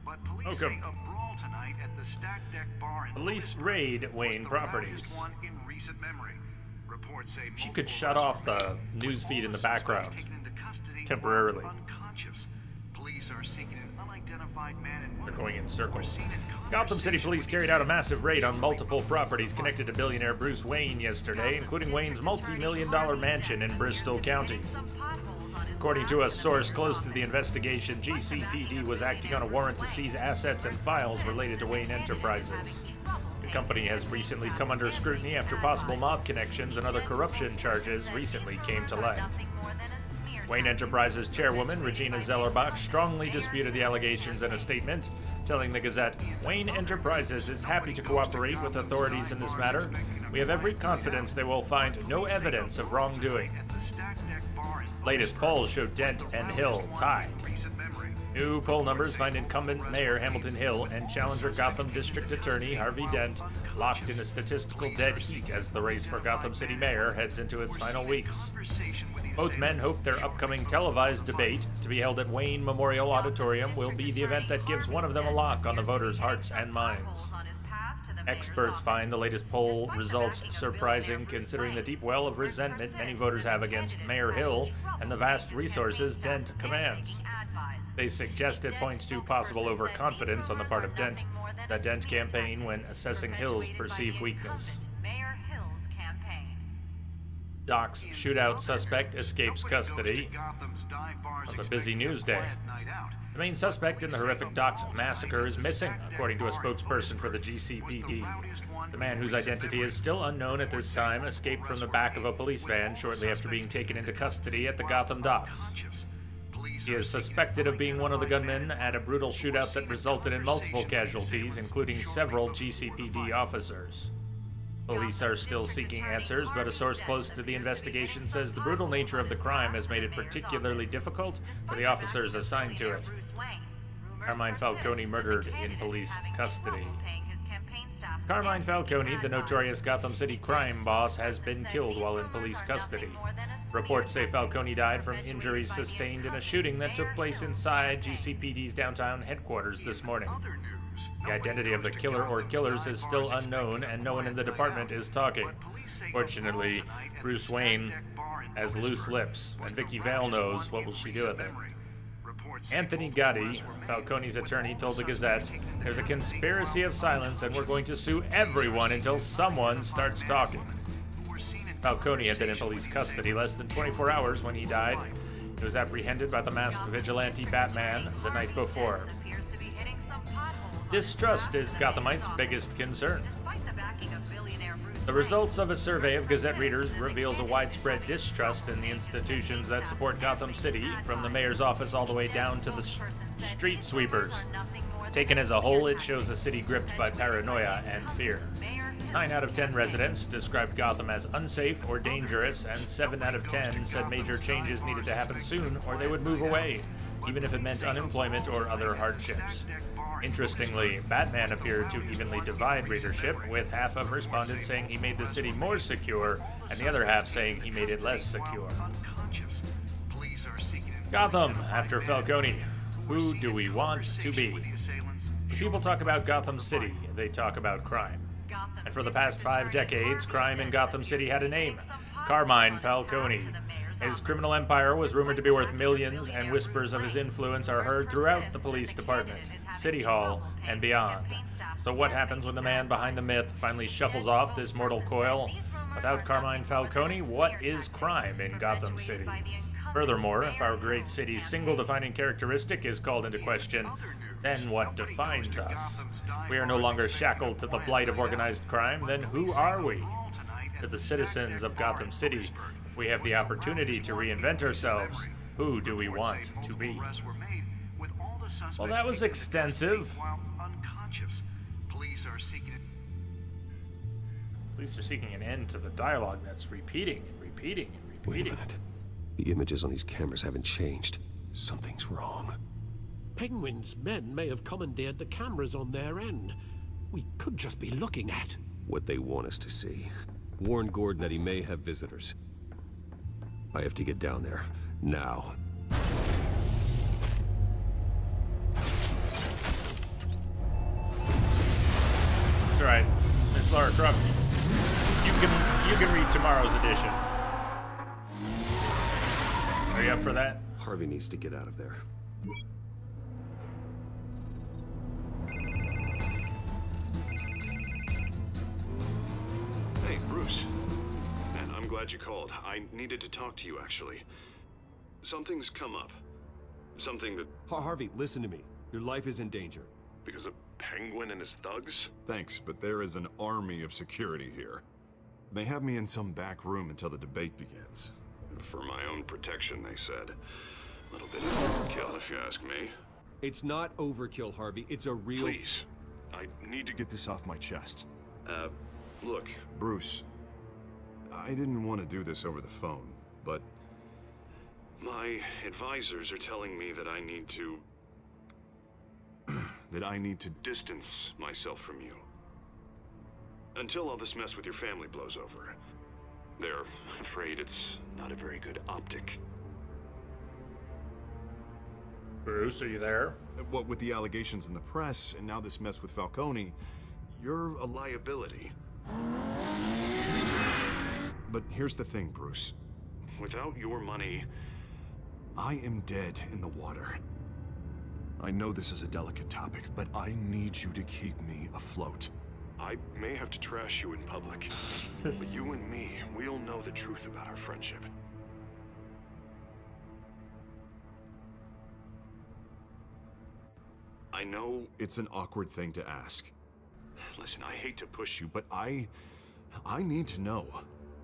but police Welcome. say a brawl tonight at the Stack Deck Bar in Police Otisburg raid was Wayne the Properties. rowdiest one in recent memory. Reports say She could multiple shut arrests off were the made, news with feed all in the suspects background taken into custody temporarily. while unconscious. Police are seeking an unidentified man and woman They're going in who were circles. seen in Gotham City Police carried out a massive raid on multiple properties connected to billionaire Bruce Wayne yesterday, including Wayne's multi-million-dollar mansion in Bristol County. According to a source close to the investigation, GCPD was acting on a warrant to seize assets and files related to Wayne Enterprises. The company has recently come under scrutiny after possible mob connections and other corruption charges recently came to light. Wayne Enterprises chairwoman Regina Zellerbach strongly disputed the allegations in a statement, telling the Gazette, "Wayne Enterprises is happy to cooperate with authorities in this matter. We have every confidence they will find no evidence of wrongdoing." Latest polls show Dent and Hill tied. New poll numbers find incumbent Mayor Hamilton Hill and challenger Gotham District Attorney Harvey Dent locked in a statistical dead heat as the race for Gotham City Mayor heads into its final weeks. Both men hope their upcoming televised debate, to be held at Wayne Memorial Auditorium, will be the event that gives one of them a lock on the voters' hearts and minds. Experts find the latest poll results surprising, considering the deep well of resentment many voters have against Mayor Hill and the vast resources Dent commands. They suggest it points to possible overconfidence on the part of Dent, the Dent campaign when assessing Hill's perceived weakness. Doc's shootout suspect escapes custody. It's a busy news day. The main suspect in the horrific Doc's massacre is missing, according to a spokesperson for the GCPD. The man, whose identity is still unknown at this time, escaped from the back of a police van shortly after being taken into custody at the Gotham docks. He is suspected of being one of the gunmen at a brutal shootout that resulted in multiple casualties, including several GCPD officers. Police are still seeking answers, but a source close to the investigation says the brutal nature of the crime has made it particularly difficult for the officers assigned to it. Carmine Falcone murdered in police custody. Carmine Falcone, the notorious Gotham City crime boss, has been killed while in police custody. Reports say Falcone died from injuries sustained in a shooting that took place inside GCPD's downtown headquarters this morning. The identity of the killer or killers is still unknown, and no one in the department is talking. Fortunately, Bruce Wayne has loose lips, and Vicky Vale knows what will she do with it. Anthony Gotti, Falcone's attorney, told the Gazette, "There's a conspiracy of silence, and we're going to sue everyone until someone starts talking." Falcone had been in police custody less than 24 hours when he died. He was apprehended by the masked vigilante Batman the night before. Distrust is Gothamites' biggest concern. The results of a survey of Gazette readers reveals a widespread distrust in the institutions that support Gotham City, from the mayor's office all the way down to the street sweepers. Taken as a whole, it shows a city gripped by paranoia and fear. 9 out of 10 residents described Gotham as unsafe or dangerous, and 7 out of 10 said major changes needed to happen soon or they would move away, even if it meant unemployment or other hardships. Interestingly, Batman appeared to evenly divide readership, with half of respondents saying he made the city more secure, and the other half saying he made it less secure. Gotham, after Falcone. Who do we want to be? When people talk about Gotham City, they talk about crime. And for the past 5 decades, crime in Gotham City had a name: Carmine Falcone. His criminal empire was rumored to be worth millions, and whispers of his influence are heard throughout the police department, City Hall, and beyond. So what happens when the man behind the myth finally shuffles off this mortal coil? Without Carmine Falcone, what is crime in Gotham City? Furthermore, if our great city's single defining characteristic is called into question, then what defines us? If we are no longer shackled to the blight of organized crime, then who are we? To the citizens of Gotham City, if we have the opportunity to reinvent ourselves, who do we want to be? Well, that was extensive. Police are seeking an end to the dialogue that's repeating and repeating and repeating. Wait a minute. The images on these cameras haven't changed. Something's wrong. Penguin's men may have commandeered the cameras on their end. We could just be looking at what they want us to see. Warn Gord that he may have visitors. I have to get down there, now. That's right, Miss Lara Croft. You can read tomorrow's edition. Are you up for that? Harvey needs to get out of there. Hey, Bruce. Man, I'm glad you called. I needed to talk to you, actually. Something's come up. Something that... Harvey, listen to me. Your life is in danger. Because of Penguin and his thugs? Thanks, but there is an army of security here. They have me in some back room until the debate begins. For my own protection, they said. A little bit of overkill, if you ask me. It's not overkill, Harvey. It's a real... Please, I need to Get this off my chest. look. Bruce, I didn't want to do this over the phone, but... My advisors are telling me that I need to... that I need to... distance myself from you. Until all this mess with your family blows over. They're afraid it's not a very good optic. Bruce, are you there? What with the allegations in the press, and now this mess with Falcone, you're a liability. But here's the thing, Bruce. Without your money... I am dead in the water. I know this is a delicate topic, but I need you to keep me afloat. I may have to trash you in public, but you and me, we'll know the truth about our friendship. I know... It's an awkward thing to ask. Listen, I hate to push you, But I need to know.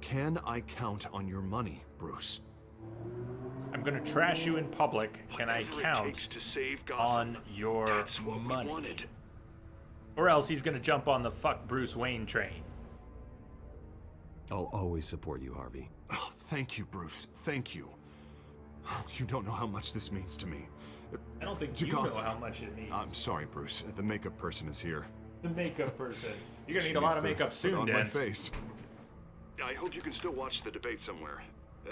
Can I count on your money, Bruce? I'm gonna trash you in public. Can I count on your money? Or else he's gonna jump on the fuck Bruce Wayne train. I'll always support you, Harvey. Oh, thank you, Bruce. Thank you. You don't know how much this means to me. I don't think To you know Gotham. how much it means. I'm sorry, Bruce. The makeup person is here. The makeup person. You're gonna She need a lot needs of to makeup put soon, on my Dan. face. I hope you can still watch the debate somewhere.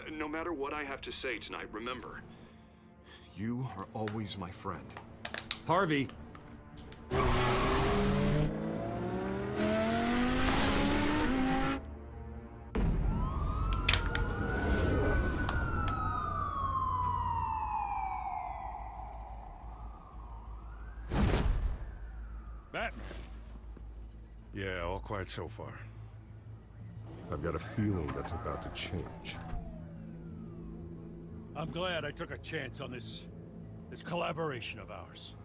No matter what I have to say tonight, remember. You are always my friend. Harvey! Batman. Yeah, all quiet so far. I've got a feeling that's about to change. I'm glad I took a chance on this collaboration of ours.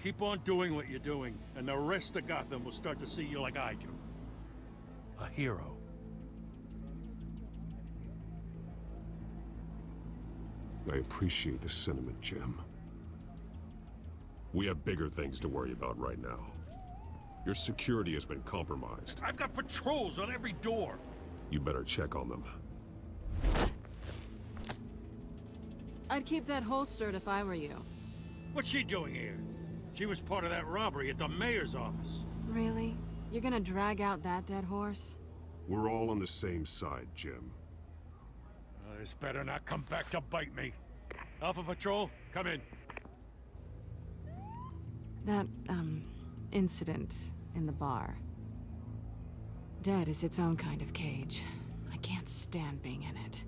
Keep on doing what you're doing, and the rest of Gotham will start to see you like I do. A hero. I appreciate the sentiment, Jim. We have bigger things to worry about right now. Your security has been compromised. I've got patrols on every door. You better check on them. I'd keep that holstered if I were you. What's she doing here? She was part of that robbery at the mayor's office. Really? You're gonna drag out that dead horse? We're all on the same side, Jim. This better not come back to bite me. Alpha Patrol, come in. That, incident in the bar. Dead is its own kind of cage. I can't stand being in it.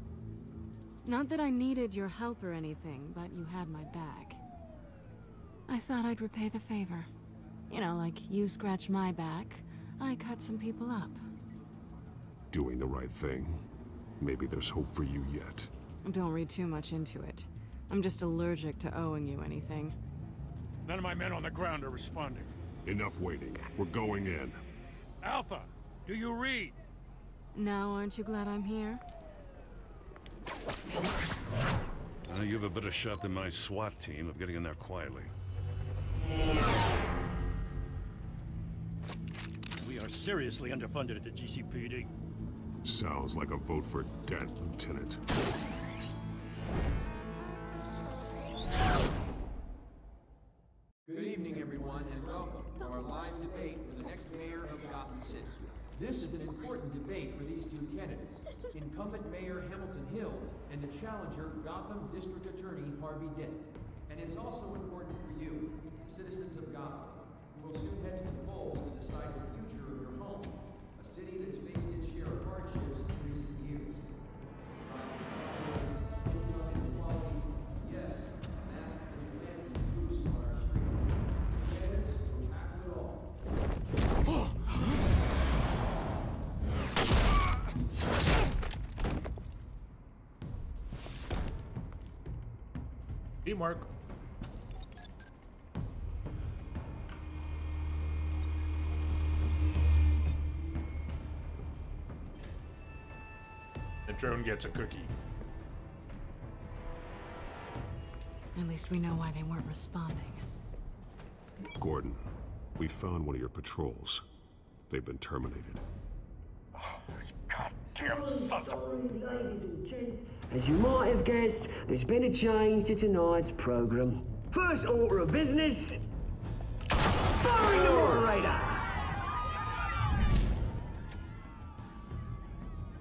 Not that I needed your help or anything, but you had my back. I thought I'd repay the favor. You know, like you scratch my back, I cut some people up. Doing the right thing. Maybe there's hope for you yet. Don't read too much into it. I'm just allergic to owing you anything. None of my men on the ground are responding. Enough waiting. We're going in. Alpha, do you read? Now aren't you glad I'm here? You have a better shot than my SWAT team of getting in there quietly. We are seriously underfunded at the GCPD. Sounds like a vote for Dent, Lieutenant. Good evening, everyone, and welcome to our live debate for the next mayor of Gotham City. This is an important debate for these two candidates, incumbent Mayor Hamilton Hill and the challenger Gotham District Attorney Harvey Dent. And it's also important for you, the citizens of Gotham, who will soon head to the polls to decide the future of your home, a city that's faced its share of hardships in recent years. Yes, mass vigilante groups on our streets. Candidates will tackle it all. Teamwork. The drone gets a cookie. At least we know why they weren't responding. Gordon, we found one of your patrols. They've been terminated. Damn sons of... Ladies and gents, as you might have guessed, there's been a change to tonight's program. First order of business, firing the moderator.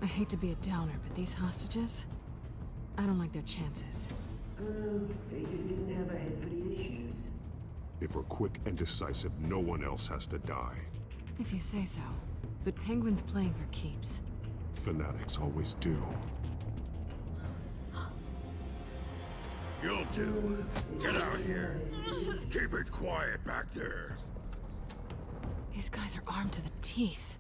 I hate to be a downer, but these hostages, I don't like their chances. They just didn't have a head for the issues. If we're quick and decisive, no one else has to die. If you say so. But Penguin's playing for keeps. Fanatics always do. You'll do. Get out here. Keep it quiet back there. These guys are armed to the teeth.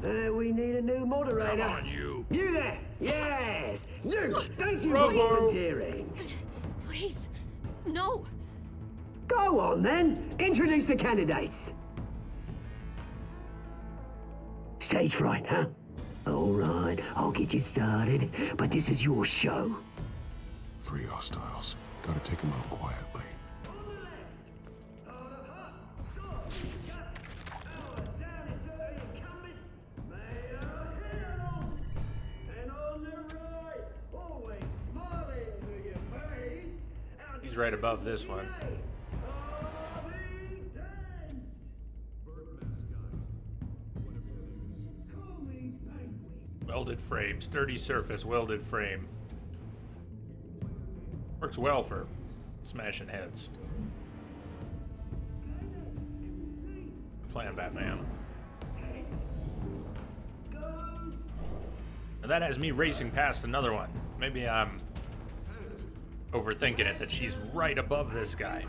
We need a new moderator. Come on, you. You there? Yes. You. Thank you for Robo. volunteering. Please, no. Go on then. Introduce the candidates. Stage fright, huh? All right, I'll get you started, but this is your show. 3 hostiles. Gotta take them out quietly. He's right above this one. Welded frame, sturdy surface, welded frame. Works well for smashing heads. Plan Batman. And that has me racing past another one. Maybe I'm overthinking it, that she's right above this guy.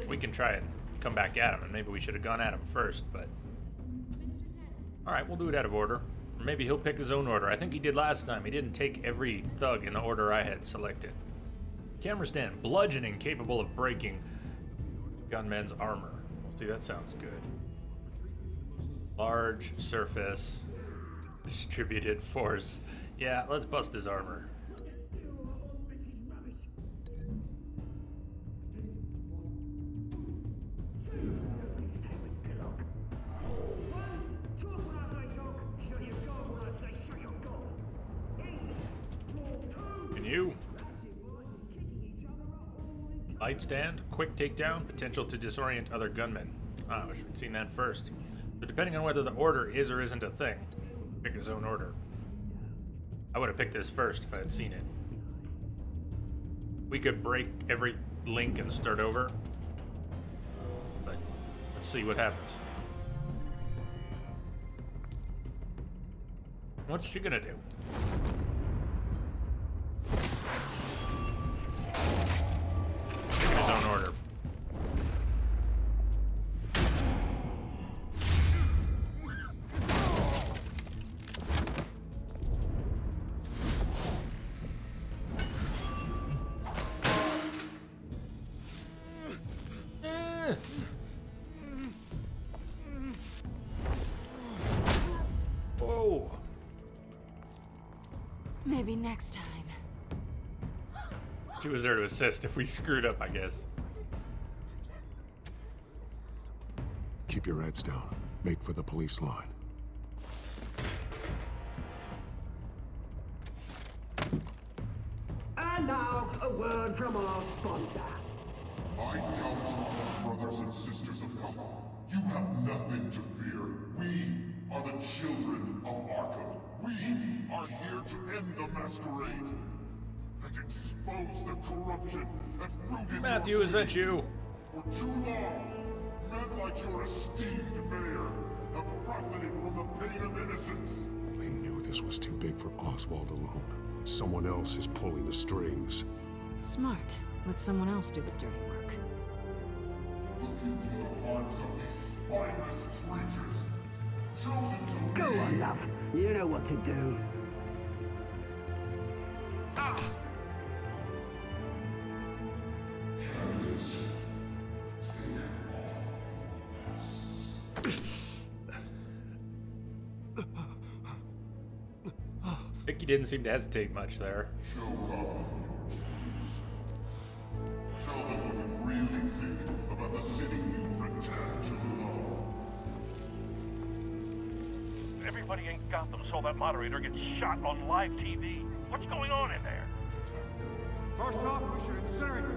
We can try and come back at him, and maybe we should have gone at him first, but... Alright, we'll do it out of order. Or maybe he'll pick his own order. I think he did last time. He didn't take every thug in the order I had selected. Camera stand, bludgeoning, capable of breaking gunmen's armor. See, that sounds good. Large surface, distributed force. Yeah, let's bust his armor. You. Light stand, quick takedown, potential to disorient other gunmen. Ah, we should have seen that first. So depending on whether the order is or isn't a thing, pick his own order. I would have picked this first if I had seen it. We could break every link and start over. But let's see what happens. What's she gonna do? His own order. Whoa. Maybe next time. She was there to assist if we screwed up, I guess. Keep your heads down. Make for the police line. And now, a word from our sponsor. My Telltale brothers and sisters of Gotham, you have nothing to fear. We are the children of Arkham. We are here to end the masquerade and expose the corruption that rooted Matthew, is that you? For too long, men like your esteemed mayor have profited from the pain of innocence. They knew this was too big for Oswald alone. Someone else is pulling the strings. Smart. Let someone else do the dirty work. Look into the hearts of these spineless creatures, chosen to Go on, love. You know what to do. Candidates, Vicky didn't seem to hesitate much there. of the city you pretend to love. Everybody in Gotham saw that moderator get shot on live TV. What's going on in there? First off, we should incinerate the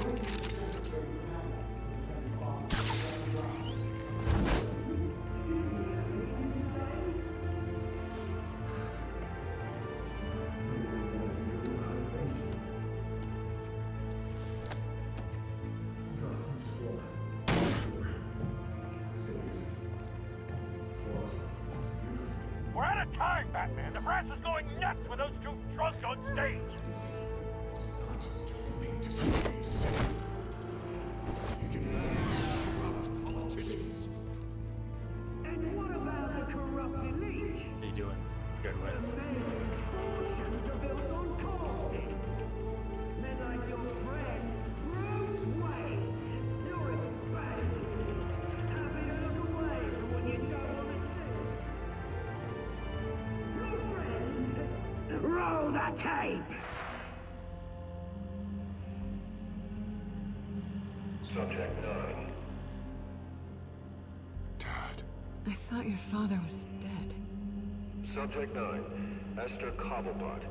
pool. We're out of time, Batman. The brass is going nuts with those two drunks on stage. It's not too late to stay safe. You can corrupt politicians. And what about the corrupt elite? How you doing? Good The win. mayor's fortunes are built on corpses. Men like your friend, Bruce Wayne. You're as bad as he is. Happy to look away from what you don't want to see. Your friend has... Roll the tape! Subject 9. Dad. I thought your father was dead. Subject 9. Esther Cobblepot.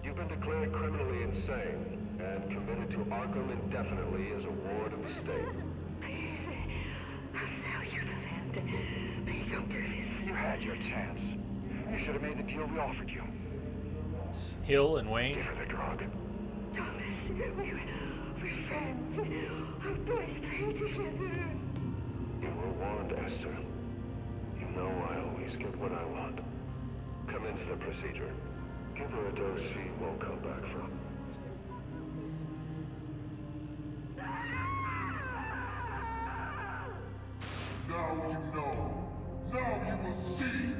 You've been declared criminally insane and committed to Arkham indefinitely as a ward of the state. Please, I'll sell you the land. Please don't do this. You had your chance. You should have made the deal we offered you. It's Hill and Wayne. Give her the drug. Thomas, we're friends. Our boys play together. You were warned, Esther. You know I always get what I want. Commence the procedure. Give her a dose she won't come back from. Now you know. Now you will see.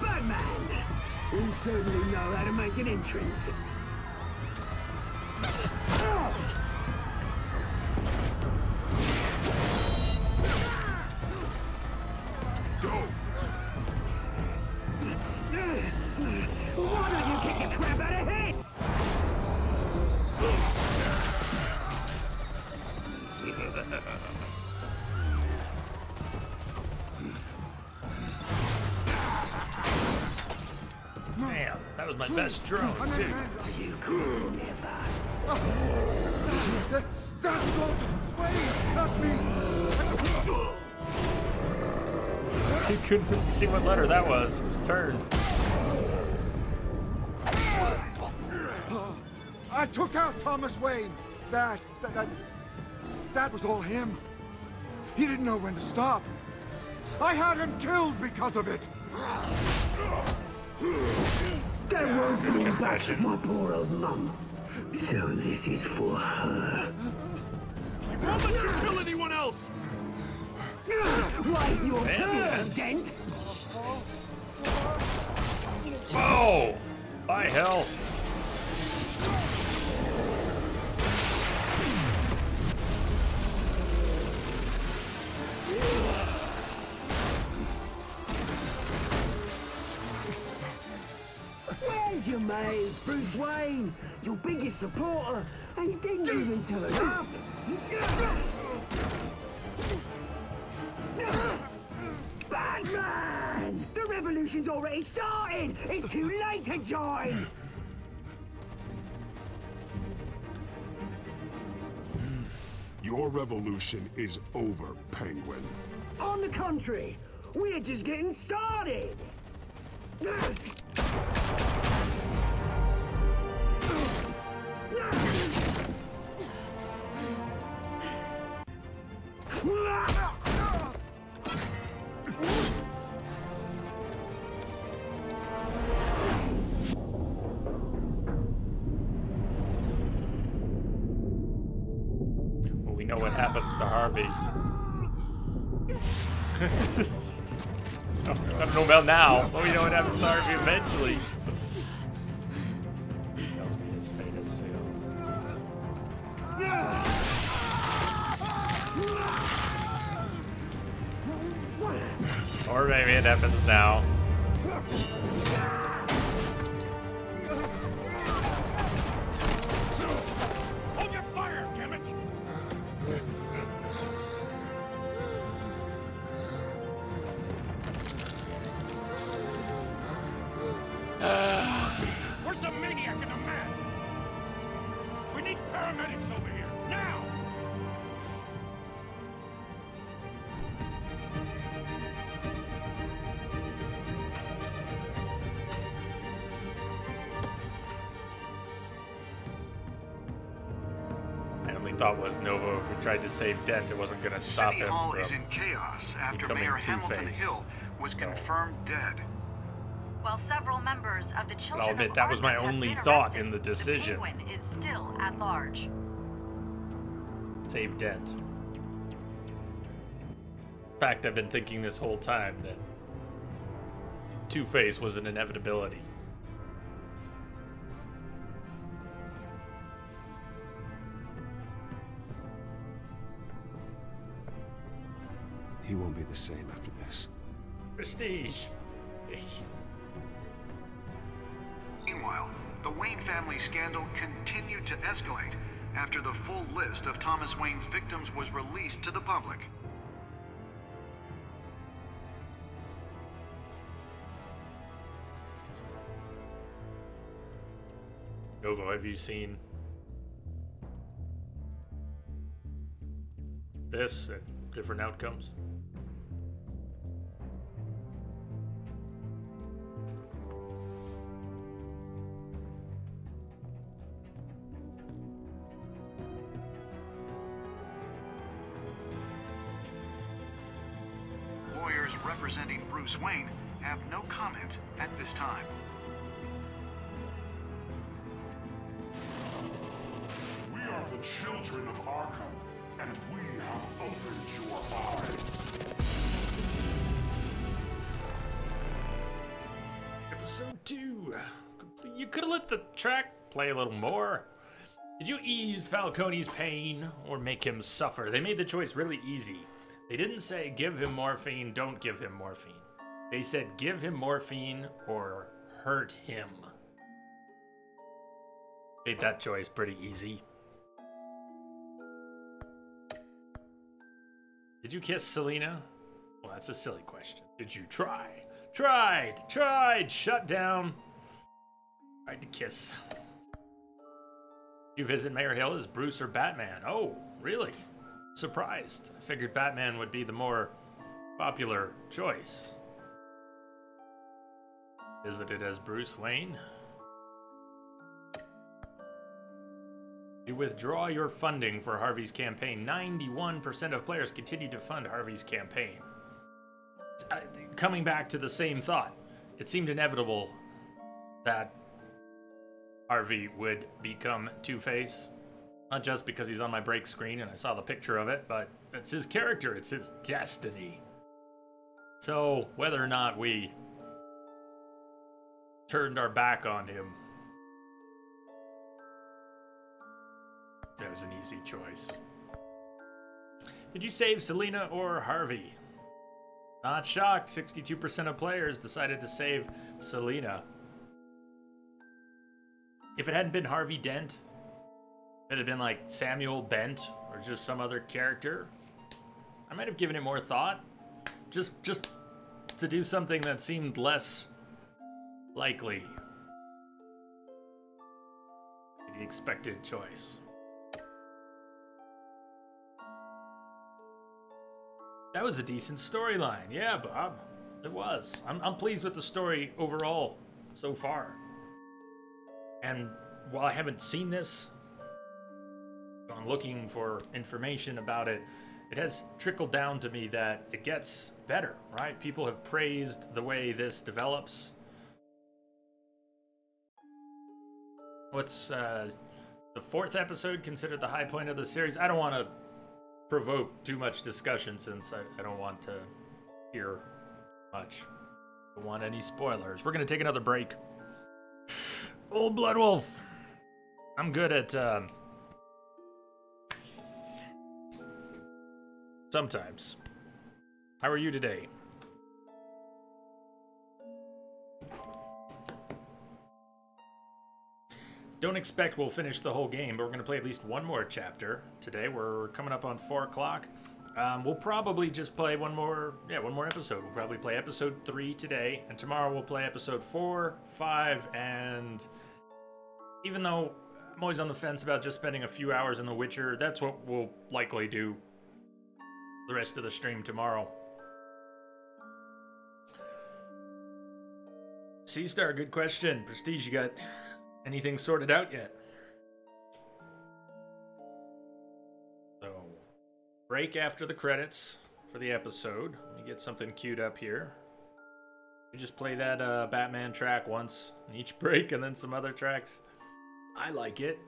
Batman! You certainly know how to make an entrance. Why don't you kick the crap out of him? Damn, that was my best drone, too. You cool, never. That was all Wayne, not me. You couldn't really see what letter that was. It was turned. I took out Thomas Wayne. That was all him. He didn't know when to stop. I had him killed because of it. That won't bring back my poor old mum. So this is for her. I won't let you kill anyone else. Wait your turn, Dent. Oh! By hell. Where's your mate, Bruce Wayne? Your biggest supporter, and he didn't even turn up. Batman! The revolution's already started! It's too late to join! Your revolution is over, Penguin. On the contrary, we're just getting started! Well, we know what happens to Harvey. It's just, I don't know about now, but we know what happens to Harvey eventually. Tells me his fate is sealed. Or maybe it happens now. Hold your fire, damn it! Where's the maniac in the mask? We need paramedics over here, now! My only thought was Novo, if we tried to save Dent, it wasn't going to stop City him Hall from is in chaos after becoming Mayor Hamilton Two-Face. Hill was confirmed dead. While several members of the children I'll admit, of that was my Arkham have only been thought arrested, in the decision. The Penguin is still at large. Save Dent. In fact, I've been thinking this whole time that Two-Face was an inevitability. He won't be the same after this. Prestige. Meanwhile, the Wayne family scandal continued to escalate after the full list of Thomas Wayne's victims was released to the public. Novo, have you seen this and different outcomes? Lawyers representing Bruce Wayne have no comment at this time. We are the children of Arkham, and we have opened your eyes. Episode 2. You could have let the track play a little more. Did you ease Falcone's pain or make him suffer? They made the choice really easy. They didn't say give him morphine, don't give him morphine. They said give him morphine or hurt him. Made that choice pretty easy. Did you kiss Selena? Well, that's a silly question. Did you try? Tried, shut down. Tried to kiss. Did you visit Mayor Hill as Bruce or Batman? Oh, really? Surprised. I figured Batman would be the more popular choice. Visited as Bruce Wayne. You withdraw your funding for Harvey's campaign. 91% of players continue to fund Harvey's campaign. Coming back to the same thought, it seemed inevitable that Harvey would become Two-Face. Not just because he's on my break screen and I saw the picture of it, but it's his character, it's his destiny. So, whether or not we turned our back on him, that was an easy choice. Did you save Selena or Harvey? Not shocked, 62% of players decided to save Selena. If it hadn't been Harvey Dent, if it had been like Samuel Bent or just some other character, I might have given it more thought. Just to do something that seemed less likely. The expected choice. That was a decent storyline. Yeah, Bob. It was. I'm pleased with the story overall so far. And while I haven't seen this, gone looking for information about it, it has trickled down to me that it gets better, right? People have praised the way this develops. What's the 4th episode considered the high point of the series? I don't want to provoke too much discussion since I don't want to hear much. Don't want any spoilers. We're going to take another break. Old Blood Wolf. I'm good at sometimes. How are you today? Don't expect we'll finish the whole game, but we're going to play at least one more chapter today. We're coming up on 4 o'clock. We'll probably just play one more episode. We'll probably play episode 3 today, and tomorrow we'll play episode 4, 5, and even though I'm always on the fence about just spending a few hours in The Witcher, that's what we'll likely do the rest of the stream tomorrow. C-Star, good question. Prestige, you got anything sorted out yet? So, break after the credits for the episode. Let me get something queued up here. We just play that Batman track once in each break and then some other tracks. I like it.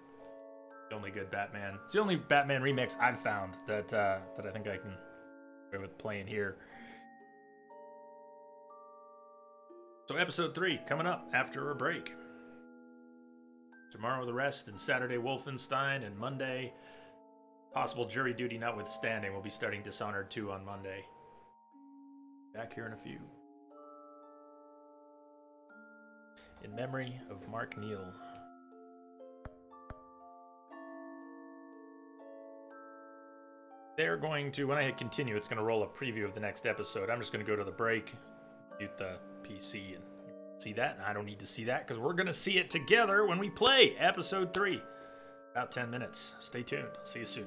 The only good Batman. It's the only Batman remix I've found that I think I can go with playing here. So episode 3 coming up after a break. Tomorrow the rest, and Saturday Wolfenstein, and Monday, possible jury duty notwithstanding, we'll be starting Dishonored 2 on Monday. Back here in a few. In memory of Mark Neal. They're going to, when I hit continue, it's going to roll a preview of the next episode. I'm just going to go to the break, mute the PC, and see that. And I don't need to see that because we're going to see it together when we play episode 3. About 10 minutes. Stay tuned. I'll see you soon.